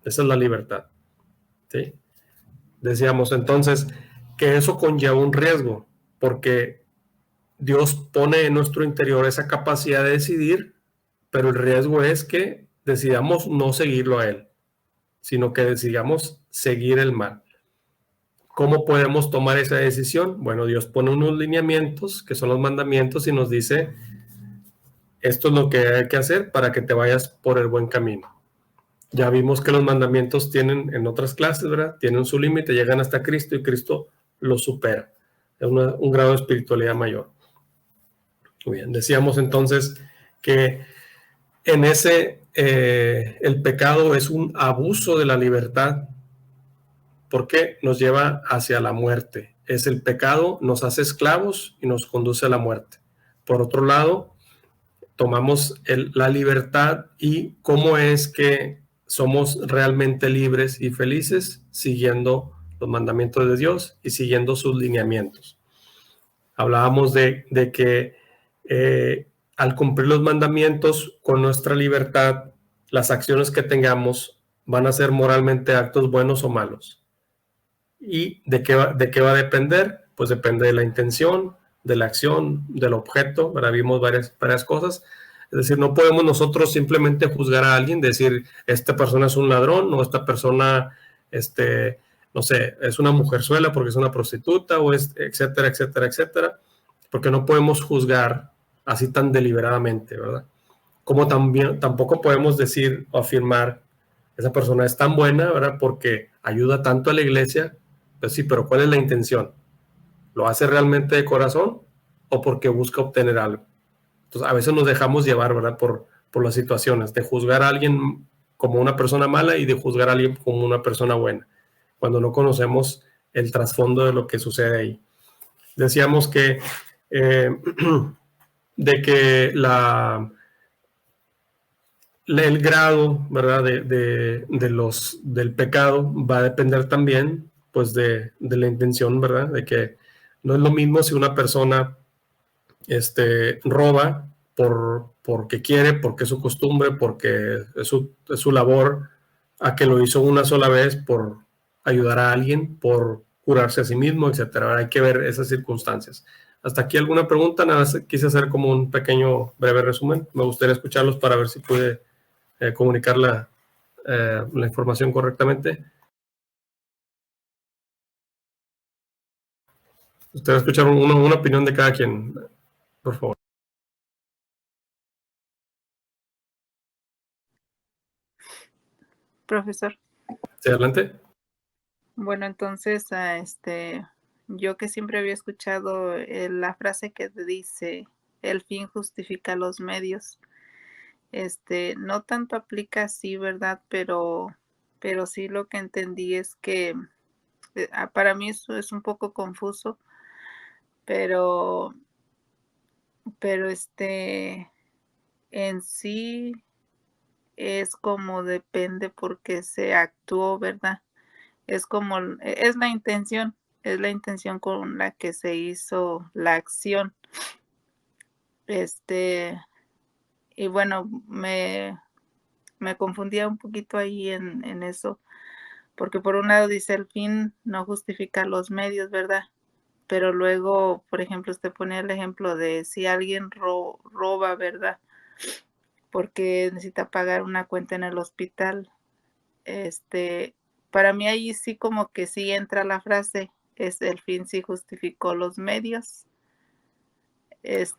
Esa es la libertad, ¿sí? Decíamos entonces que eso conlleva un riesgo, porque Dios pone en nuestro interior esa capacidad de decidir, pero el riesgo es que decidamos no seguirlo a Él, sino que decidamos seguir el mal. ¿Cómo podemos tomar esa decisión? Bueno, Dios pone unos lineamientos, que son los mandamientos, y nos dice, esto es lo que hay que hacer para que te vayas por el buen camino. Ya vimos que los mandamientos tienen, en otras clases, ¿verdad? Tienen su límite, llegan hasta Cristo y Cristo los supera. Es un grado de espiritualidad mayor. Muy bien, decíamos entonces que en el pecado es un abuso de la libertad, porque nos lleva hacia la muerte. Es el pecado, nos hace esclavos y nos conduce a la muerte. Por otro lado, tomamos la libertad y cómo es que somos realmente libres y felices siguiendo los mandamientos de Dios y siguiendo sus lineamientos. Hablábamos de que al cumplir los mandamientos con nuestra libertad, las acciones que tengamos van a ser moralmente actos buenos o malos. ¿Y de qué va a depender? Pues depende de la intención, de la acción, del objeto. Ahora vimos varias cosas. Es decir, no podemos nosotros simplemente juzgar a alguien, decir, esta persona es un ladrón o esta persona no sé, es una mujerzuela porque es una prostituta, o es etcétera, etcétera, etcétera, porque no podemos juzgar así tan deliberadamente, ¿verdad? Como también tampoco podemos decir o afirmar esa persona es tan buena, ¿verdad? Porque ayuda tanto a la iglesia. Pues sí, pero ¿cuál es la intención? ¿Lo hace realmente de corazón o porque busca obtener algo? Entonces, a veces nos dejamos llevar, ¿verdad? Por las situaciones, de juzgar a alguien como una persona mala y de juzgar a alguien como una persona buena, cuando no conocemos el trasfondo de lo que sucede ahí. Decíamos que de que el grado, ¿verdad? Del pecado va a depender también, pues, de la intención, ¿verdad? De que no es lo mismo si una persona roba porque quiere, porque es su costumbre, porque es su labor, a que lo hizo una sola vez por ayudar a alguien, por curarse a sí mismo, etcétera. Hay que ver esas circunstancias. ¿Hasta aquí alguna pregunta? Nada más quise hacer como un pequeño breve resumen. Me gustaría escucharlos para ver si pude comunicar la información correctamente. Ustedes escucharon una opinión de cada quien, por favor. Profesor. Sí, adelante. Bueno, entonces, yo que siempre había escuchado la frase que dice, el fin justifica los medios. No tanto aplica así, ¿verdad? Pero sí lo que entendí es que para mí eso es un poco confuso, pero en sí es como depende porque se actuó, ¿verdad? Es como, es la intención con la que se hizo la acción. Y bueno, me confundía un poquito ahí en eso, porque por un lado dice el fin no justifica los medios, ¿verdad? Pero luego, por ejemplo, usted ponía el ejemplo de si alguien roba, ¿verdad? Porque necesita pagar una cuenta en el hospital. Para mí ahí sí como que sí entra la frase, es el fin sí justificó los medios. Es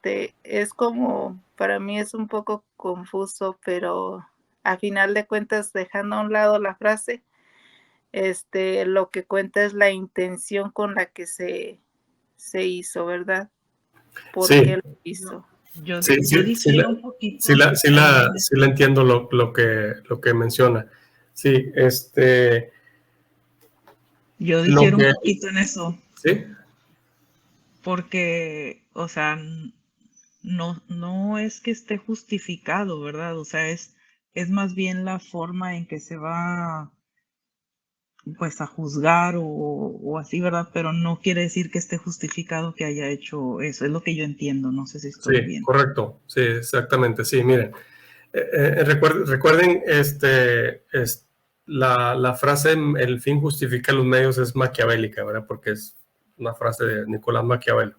como, para mí es un poco confuso, pero a final de cuentas, dejando a un lado la frase, lo que cuenta es la intención con la que se hizo, ¿verdad? ¿Por qué lo hizo? Yo Sí, difiero un poquito. sí la entiendo lo que menciona. Sí, yo difiero un poquito en eso. Sí. Porque, o sea, no es que esté justificado, ¿verdad? O sea, es más bien la forma en que se va, pues, a juzgar o así, ¿verdad? Pero no quiere decir que esté justificado que haya hecho eso. Es lo que yo entiendo. No sé si estoy bien. Sí, correcto. Sí, exactamente. Sí, miren. Recuerden, la frase el fin justifica los medios es maquiavélica, ¿verdad? Porque es una frase de Nicolás Maquiavelo.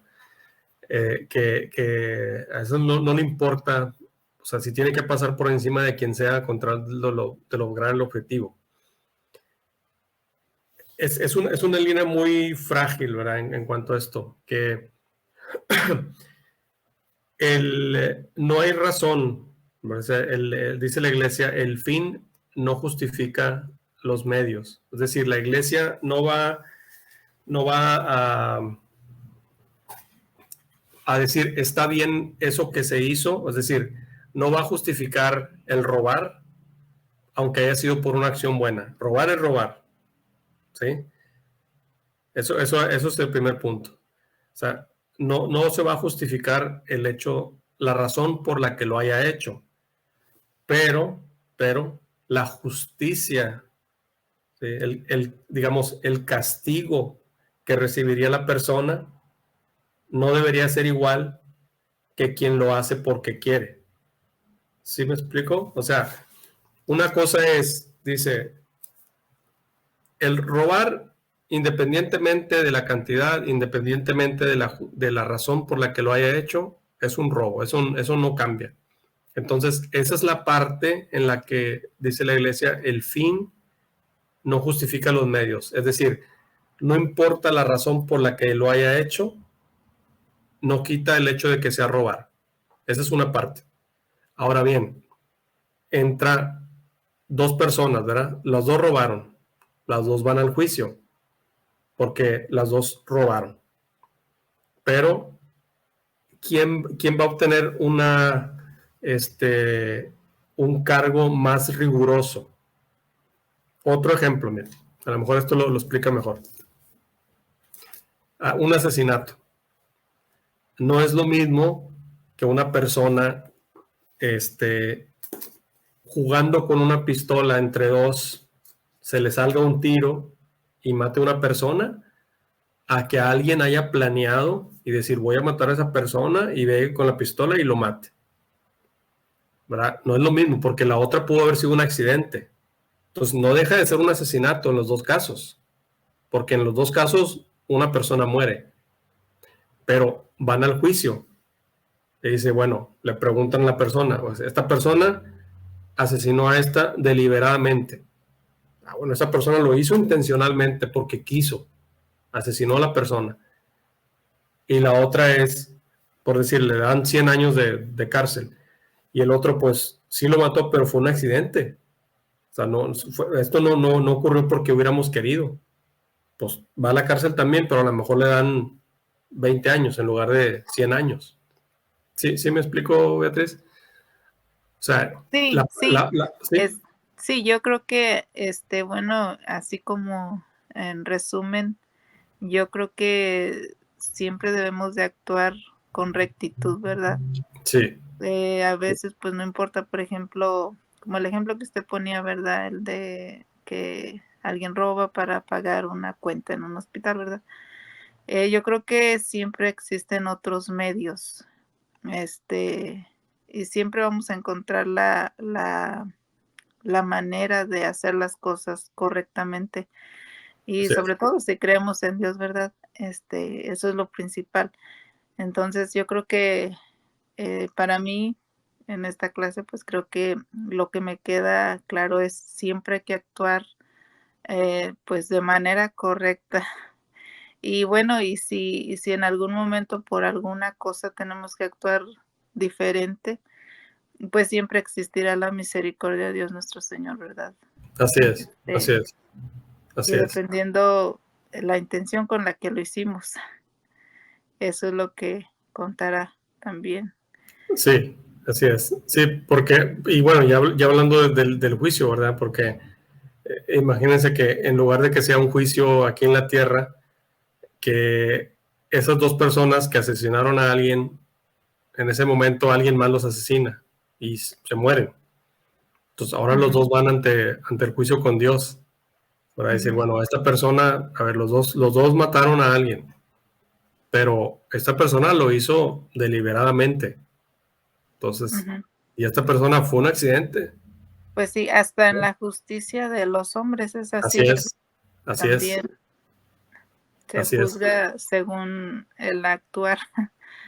Que a eso no le importa, o sea, si tiene que pasar por encima de quien sea con tal de lograr el objetivo. Es una línea muy frágil, ¿verdad? En cuanto a esto, que no hay razón, dice la iglesia, el fin no justifica los medios. Es decir, la iglesia no va a decir, está bien eso que se hizo, es decir, no va a justificar el robar, aunque haya sido por una acción buena. Robar es robar, ¿sí? Eso es el primer punto. O sea, no se va a justificar el hecho, la razón por la que lo haya hecho, pero la justicia, ¿sí? Digamos, el castigo que recibiría la persona no debería ser igual que quien lo hace porque quiere. ¿Sí me explico? O sea, una cosa es, dice, el robar, independientemente de la cantidad, independientemente de la razón por la que lo haya hecho, es un robo, eso no cambia. Entonces, esa es la parte en la que dice la iglesia, el fin no justifica los medios. Es decir, no importa la razón por la que lo haya hecho, no quita el hecho de que sea robar. Esa es una parte. Ahora bien, entra dos personas, ¿verdad? Las dos robaron. Las dos van al juicio porque las dos robaron. Pero, ¿quién va a obtener un cargo más riguroso? Otro ejemplo, miren, a lo mejor esto lo explica mejor. Un asesinato. No es lo mismo que una persona jugando con una pistola entre dos, se le salga un tiro y mate a una persona, a que alguien haya planeado y decir, voy a matar a esa persona, y ve con la pistola y lo mate. ¿Verdad? No es lo mismo, porque la otra pudo haber sido un accidente. Entonces no deja de ser un asesinato en los dos casos, porque en los dos casos una persona muere. Pero van al juicio y dice, bueno, le preguntan a la persona, pues, esta persona asesinó a esta deliberadamente. Bueno, esa persona lo hizo intencionalmente porque quiso, asesinó a la persona. Y la otra es, por decir, le dan 100 años de cárcel. Y el otro, pues, sí lo mató, pero fue un accidente. O sea, esto no ocurrió porque hubiéramos querido. Pues va a la cárcel también, pero a lo mejor le dan 20 años en lugar de 100 años. ¿Sí me explico, Beatriz? O sea, Sí, ¿sí? sí, yo creo que, bueno, así como en resumen, yo creo que siempre debemos de actuar con rectitud, ¿verdad? Sí. A veces, pues no importa, por ejemplo, como el ejemplo que usted ponía, ¿verdad? El de que alguien roba para pagar una cuenta en un hospital, ¿verdad? Yo creo que siempre existen otros medios, y siempre vamos a encontrar la manera de hacer las cosas correctamente. Y Sí. sobre todo si creemos en Dios, ¿verdad? Eso es lo principal. Entonces, yo creo que para mí, en esta clase, pues creo que lo que me queda claro es siempre hay que actuar pues de manera correcta. Y bueno, y si en algún momento por alguna cosa tenemos que actuar diferente, pues siempre existirá la misericordia de Dios nuestro Señor, ¿verdad? Así es, así es. Y dependiendo la intención con la que lo hicimos, eso es lo que contará también. Sí, así es. Sí, porque, y bueno, ya hablando del juicio, ¿verdad? Porque imagínense que en lugar de que sea un juicio aquí en la tierra, que esas dos personas que asesinaron a alguien, en ese momento alguien más los asesina y se mueren. Entonces ahora los dos van ante el juicio con Dios para decir, bueno, esta persona, a ver, los dos mataron a alguien, pero esta persona lo hizo deliberadamente. Entonces, y esta persona fue un accidente. Pues sí, hasta en la justicia de los hombres es así. Así es, así también es. Se juzga según el actuar.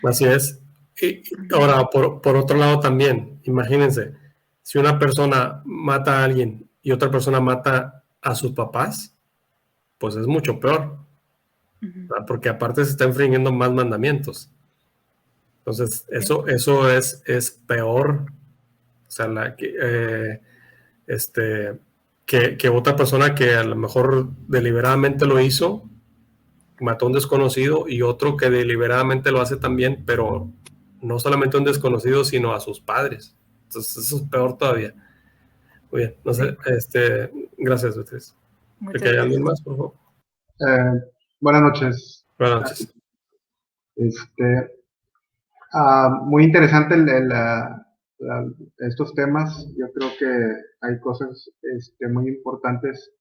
Así es. Y ahora, por otro lado también, imagínense, si una persona mata a alguien y otra persona mata a sus papás, pues es mucho peor, ¿verdad? Porque aparte se está infringiendo más mandamientos. Entonces, eso es peor. O sea, que otra persona que a lo mejor deliberadamente lo hizo, mató a un desconocido, y otro que deliberadamente lo hace también, pero no solamente a un desconocido, sino a sus padres. Entonces, eso es peor todavía. Muy bien, no sé, gracias, Beatriz. ¿Hay alguien más, por favor? Buenas noches. Buenas noches. Muy interesante estos temas. Yo creo que hay cosas muy importantes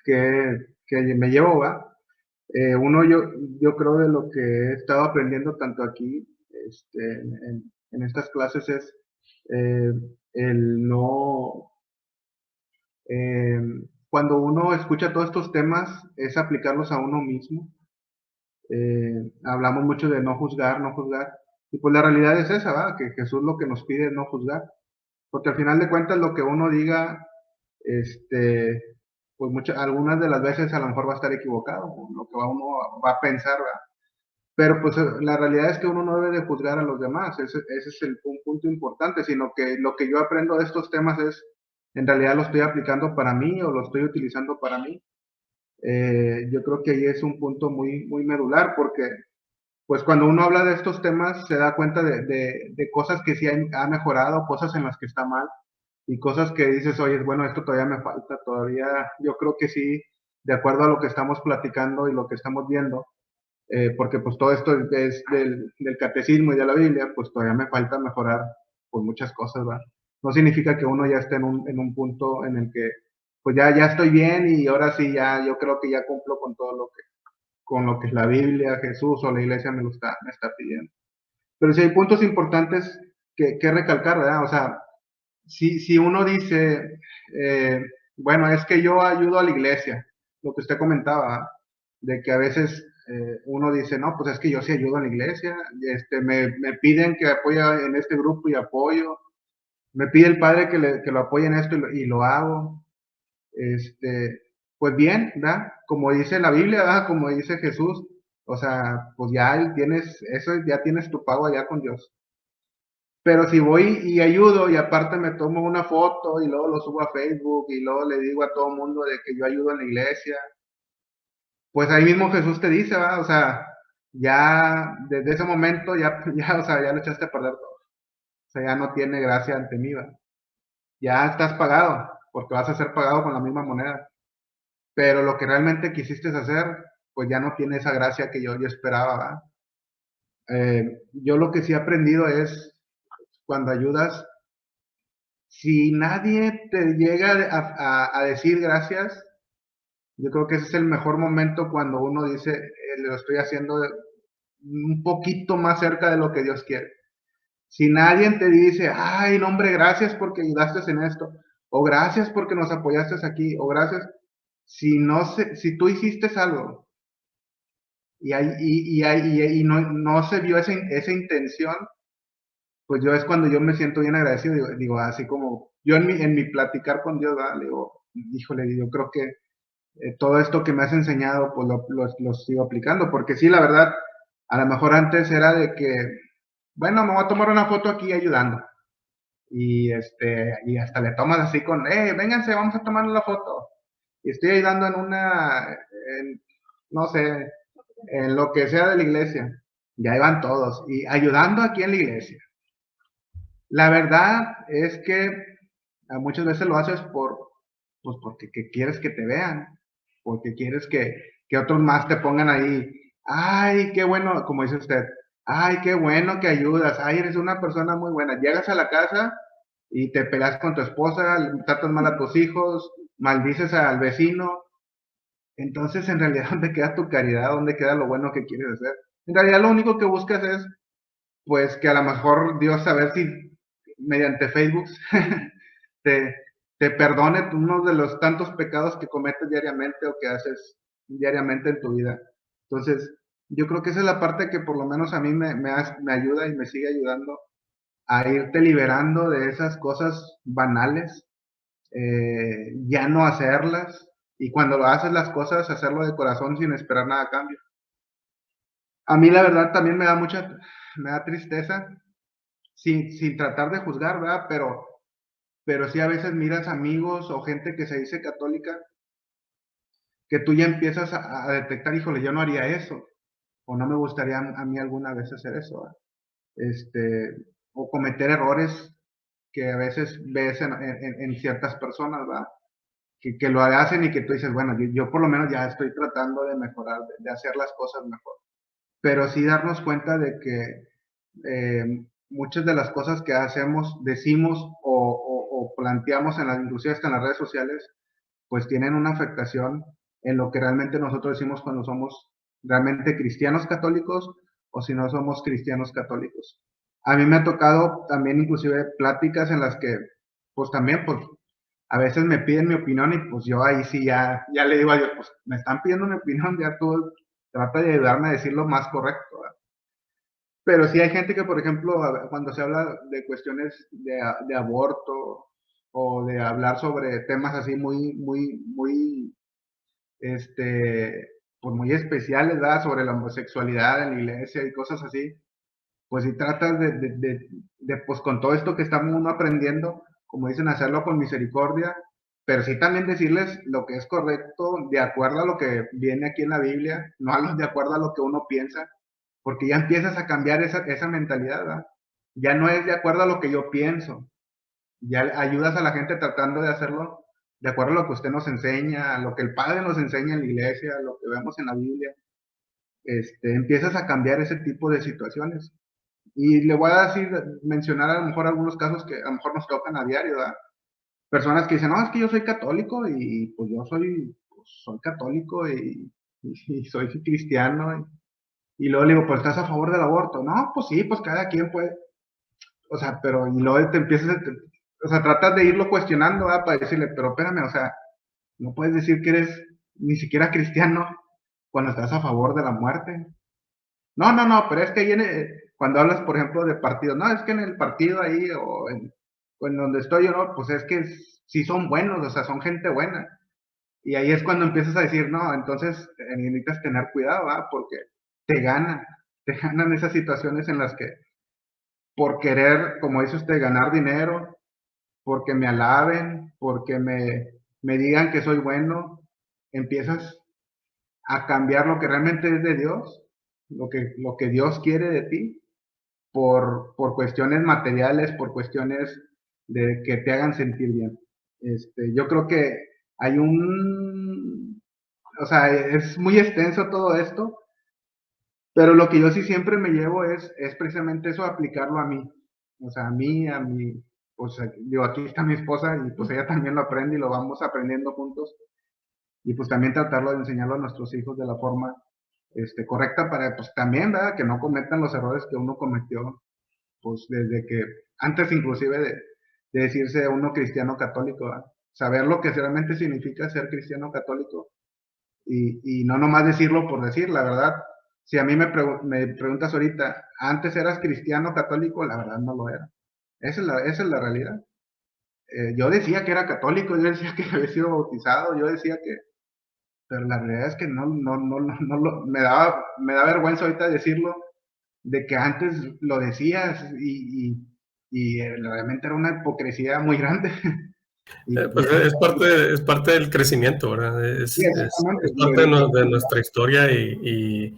que me llevo, ¿va? Yo creo de lo que he estado aprendiendo tanto aquí en estas clases es el no, cuando uno escucha todos estos temas, es aplicarlos a uno mismo. Hablamos mucho de no juzgar, y pues la realidad es esa, ¿va? Que Jesús lo que nos pide es no juzgar, porque al final de cuentas lo que uno diga, pues algunas de las veces a lo mejor va a estar equivocado, lo que uno va a pensar, ¿verdad? Pero pues la realidad es que uno no debe de juzgar a los demás, ese es un punto importante, sino que lo que yo aprendo de estos temas es, en realidad lo estoy aplicando para mí o lo estoy utilizando para mí. Yo creo que ahí es un punto muy, muy medular, porque pues cuando uno habla de estos temas se da cuenta de cosas que sí ha mejorado, cosas en las que está mal, y cosas que dices, oye, bueno, esto todavía me falta, todavía yo creo que sí, de acuerdo a lo que estamos platicando y lo que estamos viendo, porque pues todo esto es del catecismo y de la Biblia, pues todavía me falta mejorar pues muchas cosas, ¿verdad? No significa que uno ya esté en un punto en el que pues ya estoy bien y ahora sí ya yo creo que ya cumplo con todo lo que es la Biblia, Jesús o la iglesia me está pidiendo. Pero sí hay puntos importantes que recalcar, ¿verdad? O sea, si uno dice, bueno, es que yo ayudo a la iglesia, lo que usted comentaba, de que a veces uno dice, no, pues es que yo sí ayudo a la iglesia, me piden que apoye en este grupo y apoyo, me pide el padre que lo apoye en esto y lo hago. Pues bien, ¿verdad? Como dice la Biblia, ¿verdad? Como dice Jesús, o sea, pues ya ya tienes tu pago allá con Dios. Pero si voy y ayudo y aparte me tomo una foto y luego lo subo a Facebook y luego le digo a todo el mundo de que yo ayudo en la iglesia, pues ahí mismo Jesús te dice, ¿verdad? O sea, ya desde ese momento o sea, ya lo echaste a perder todo. O sea, ya no tiene gracia ante mí, ¿verdad? Ya estás pagado, porque vas a ser pagado con la misma moneda. Pero lo que realmente quisiste hacer, pues ya no tiene esa gracia que yo esperaba, ¿verdad? Yo lo que sí he aprendido es, cuando ayudas, si nadie te llega a decir gracias, yo creo que ese es el mejor momento cuando uno dice, lo estoy haciendo un poquito más cerca de lo que Dios quiere. Si nadie te dice, ay, no, hombre, gracias porque ayudaste en esto, o gracias porque nos apoyaste aquí, o gracias, si tú hiciste algo y no se vio esa intención, pues yo es cuando yo me siento bien agradecido, digo así como yo en mi platicar con Dios, ¿verdad? Le digo, híjole, yo creo que todo esto que me has enseñado, pues lo sigo aplicando, porque sí, la verdad, a lo mejor antes era de que, bueno, me voy a tomar una foto aquí ayudando, y hasta le tomas así vénganse, vamos a tomar la foto, y estoy ayudando no sé, en lo que sea de la iglesia, y ahí van todos, y ayudando aquí en la iglesia. La verdad es que muchas veces lo haces pues porque quieres que te vean, porque quieres que otros más te pongan ahí, ay, qué bueno, como dice usted, ay, qué bueno que ayudas, ay, eres una persona muy buena. Llegas a la casa y te peleas con tu esposa, tratas mal a tus hijos, maldices al vecino. Entonces, en realidad, ¿dónde queda tu caridad? ¿Dónde queda lo bueno que quieres hacer? En realidad, lo único que buscas es, pues, que a lo mejor Dios, a ver si mediante Facebook te perdone uno de los tantos pecados que cometes diariamente o que haces diariamente en tu vida. Entonces, yo creo que esa es la parte que por lo menos a mí me ayuda y me sigue ayudando a irte liberando de esas cosas banales, ya no hacerlas, y cuando lo haces las cosas, hacerlo de corazón sin esperar nada a cambio. A mí la verdad también me da tristeza, sin tratar de juzgar, ¿verdad? Pero sí a veces miras amigos o gente que se dice católica, que tú ya empiezas a detectar, híjole, yo no haría eso, o no me gustaría a mí alguna vez hacer eso, o cometer errores que a veces ves en ciertas personas, ¿verdad? Que lo hacen y que tú dices, bueno, yo por lo menos ya estoy tratando de mejorar, de hacer las cosas mejor. Pero sí darnos cuenta de que muchas de las cosas que hacemos, decimos o planteamos inclusive hasta en las redes sociales, pues tienen una afectación en lo que realmente nosotros decimos cuando somos realmente cristianos católicos o si no somos cristianos católicos. A mí me ha tocado también inclusive pláticas en las que pues también pues a veces me piden mi opinión y pues yo ahí sí ya le digo a Dios, pues me están pidiendo mi opinión, ya tú trata de ayudarme a decir lo más correcto, ¿verdad? Pero sí hay gente que, por ejemplo, cuando se habla de cuestiones de aborto o de hablar sobre temas así muy, pues muy especiales, ¿verdad? Sobre la homosexualidad en la iglesia y cosas así, pues si tratas pues con todo esto que estamos uno aprendiendo, como dicen, hacerlo con misericordia, pero sí también decirles lo que es correcto de acuerdo a lo que viene aquí en la Biblia, no de acuerdo a lo que uno piensa, porque ya empiezas a cambiar esa mentalidad, ¿verdad? Ya no es de acuerdo a lo que yo pienso, ya ayudas a la gente tratando de hacerlo de acuerdo a lo que usted nos enseña, a lo que el Padre nos enseña en la iglesia, a lo que vemos en la Biblia. Empiezas a cambiar ese tipo de situaciones. Y le voy a mencionar a lo mejor algunos casos que a lo mejor nos tocan a diario, ¿verdad? Personas que dicen, no, es que yo soy católico y pues yo soy católico y soy cristiano. Y luego le digo, pues ¿estás a favor del aborto? No, pues sí, pues cada quien puede. O sea, pero y luego te empiezas, o sea, tratas de irlo cuestionando, ¿verdad? Para decirle, pero espérame, o sea, no puedes decir que eres ni siquiera cristiano cuando estás a favor de la muerte. No, pero es que viene, cuando hablas, por ejemplo, de partidos, no, es que en el partido ahí o en donde estoy yo, no, pues es que sí son buenos, o sea, son gente buena. Y ahí es cuando empiezas a decir, no, entonces necesitas tener cuidado, ¿verdad? Porque te ganan esas situaciones en las que por querer, como dice usted, ganar dinero, porque me alaben, porque me digan que soy bueno, empiezas a cambiar lo que realmente es de Dios, lo que Dios quiere de ti, por cuestiones materiales, por cuestiones de que te hagan sentir bien. Yo creo que hay o sea, es muy extenso todo esto, pero lo que yo sí siempre me llevo es precisamente eso, aplicarlo a mí. O sea, a mí, pues digo, aquí está mi esposa y pues ella también lo aprende y lo vamos aprendiendo juntos. Y pues también tratarlo de enseñarlo a nuestros hijos de la forma correcta para, pues también, ¿verdad? Que no cometan los errores que uno cometió, pues desde que, antes inclusive de decirse uno cristiano católico, ¿verdad? Saber lo que realmente significa ser cristiano católico y no nomás decirlo por decir, la verdad. Si a mí me preguntas ahorita, ¿antes eras cristiano católico? La verdad no lo era. Esa es la realidad. Yo decía que era católico, yo decía que había sido bautizado, yo decía que, pero la realidad es que no me da vergüenza ahorita decirlo, de que antes lo decías y realmente era una hipocresía muy grande. Pues es parte del crecimiento, ¿verdad? Sí, exactamente. Es parte de nuestra historia y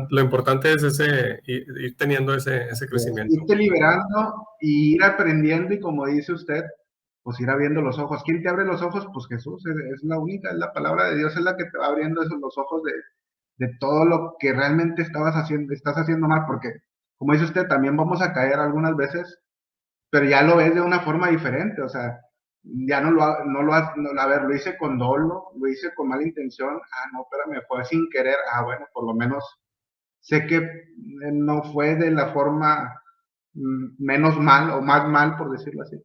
lo importante es ir teniendo ese crecimiento. Irte liberando y ir aprendiendo y como dice usted, pues ir abriendo los ojos. ¿Quién te abre los ojos? Pues Jesús, es la única, es la palabra de Dios, es la que te va abriendo los ojos de todo lo que realmente estás haciendo mal, porque como dice usted, también vamos a caer algunas veces, pero ya lo ves de una forma diferente, o sea, ya a ver, lo hice con dolo, lo hice con mala intención, no, espérame, fue sin querer, bueno, por lo menos sé que no fue de la forma menos mal o más mal, por decirlo así,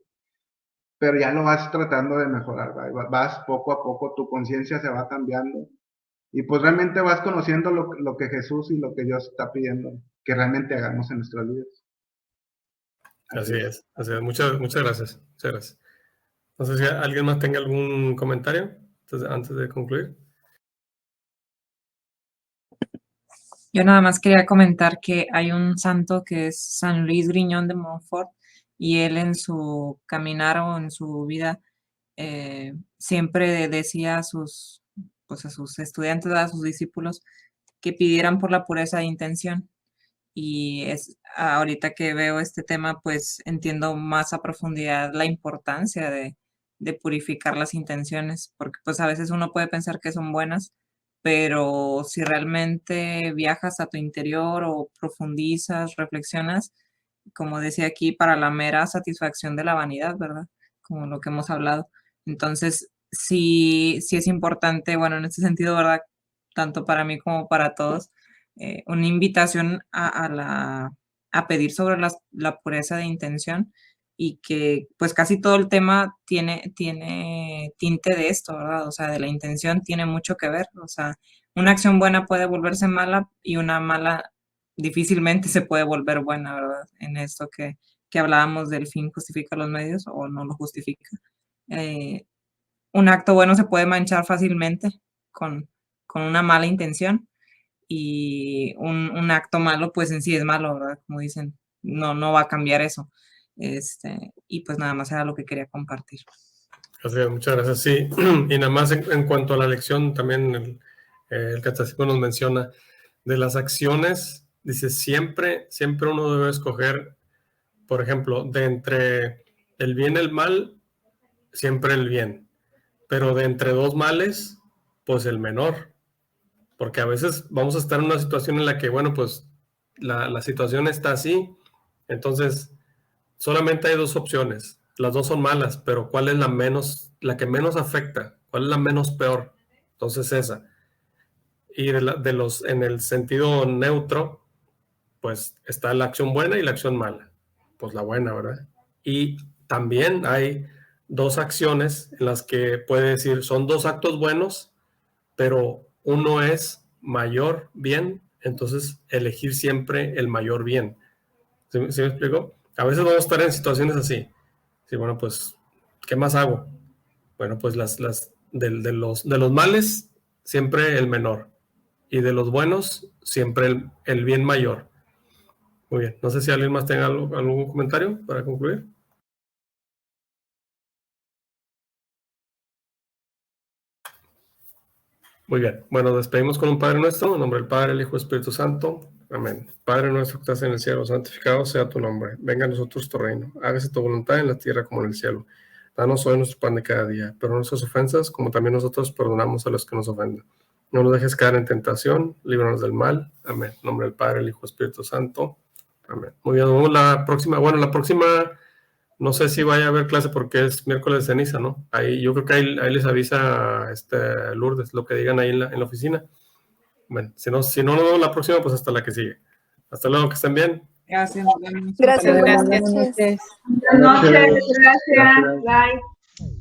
pero ya lo vas tratando de mejorar, vas poco a poco, tu conciencia se va cambiando y pues realmente vas conociendo lo que Jesús y lo que Dios está pidiendo que realmente hagamos en nuestras vidas. Así es. Muchas gracias. Muchas gracias. No sé si alguien más tenga algún comentario antes de concluir. Yo nada más quería comentar que hay un santo que es San Luis Griñón de Montfort y él en su caminar o en su vida siempre decía a sus estudiantes, a sus discípulos, que pidieran por la pureza de intención. Y ahorita que veo este tema, pues entiendo más a profundidad la importancia de purificar las intenciones, porque pues a veces uno puede pensar que son buenas, pero si realmente viajas a tu interior o profundizas, reflexionas, como decía aquí, para la mera satisfacción de la vanidad, ¿verdad? Como lo que hemos hablado. Entonces, sí es importante, bueno, en este sentido, ¿verdad? Tanto para mí como para todos, una invitación a pedir sobre la pureza de intención y que pues casi todo el tema tiene tinte de esto, ¿verdad? O sea, de la intención tiene mucho que ver. O sea, una acción buena puede volverse mala y una mala difícilmente se puede volver buena, ¿verdad? En esto que que hablábamos del fin justifica los medios o no lo justifica. Un acto bueno se puede manchar fácilmente con una mala intención, y un acto malo pues en sí es malo, ¿verdad? Como dicen, no va a cambiar eso. Y pues nada más era lo que quería compartir. Gracias, muchas gracias. Sí, y nada más en cuanto a la lección, también el catecismo nos menciona de las acciones, dice siempre uno debe escoger, por ejemplo, de entre el bien y el mal, siempre el bien, pero de entre dos males, pues el menor, porque a veces vamos a estar en una situación en la que, bueno, pues la situación está así, entonces solamente hay dos opciones, las dos son malas, pero ¿cuál es la que menos afecta? ¿Cuál es la menos peor? Entonces esa. Y en el sentido neutro, pues está la acción buena y la acción mala. Pues la buena, ¿verdad? Y también hay dos acciones en las que puede decir, son dos actos buenos, pero uno es mayor bien, entonces elegir siempre el mayor bien. ¿Sí me explico? A veces vamos a estar en situaciones así. Sí, bueno, pues, ¿qué más hago? Bueno, pues de los males, siempre el menor. Y de los buenos, siempre el bien mayor. Muy bien. No sé si alguien más tenga algún comentario para concluir. Muy bien. Bueno, despedimos con un Padre Nuestro, en nombre del Padre, el Hijo y el Espíritu Santo. Amén. Padre nuestro que estás en el cielo, santificado sea tu nombre. Venga a nosotros tu reino. Hágase tu voluntad en la tierra como en el cielo. Danos hoy nuestro pan de cada día. Pero nuestras ofensas, como también nosotros perdonamos a los que nos ofenden. No nos dejes caer en tentación. Líbranos del mal. Amén. En nombre del Padre, el Hijo y el Espíritu Santo. Amén. Muy bien. Vamos la próxima. Bueno, la próxima, no sé si vaya a haber clase porque es miércoles de ceniza, ¿no? Ahí, yo creo que ahí les avisa Lourdes lo que digan ahí en la oficina. Bueno, si no, nos vemos la próxima, pues hasta la que sigue. Hasta luego, que estén bien. Gracias. Gracias, buenas Gracias. noches. Buenas noches, gracias. Bye.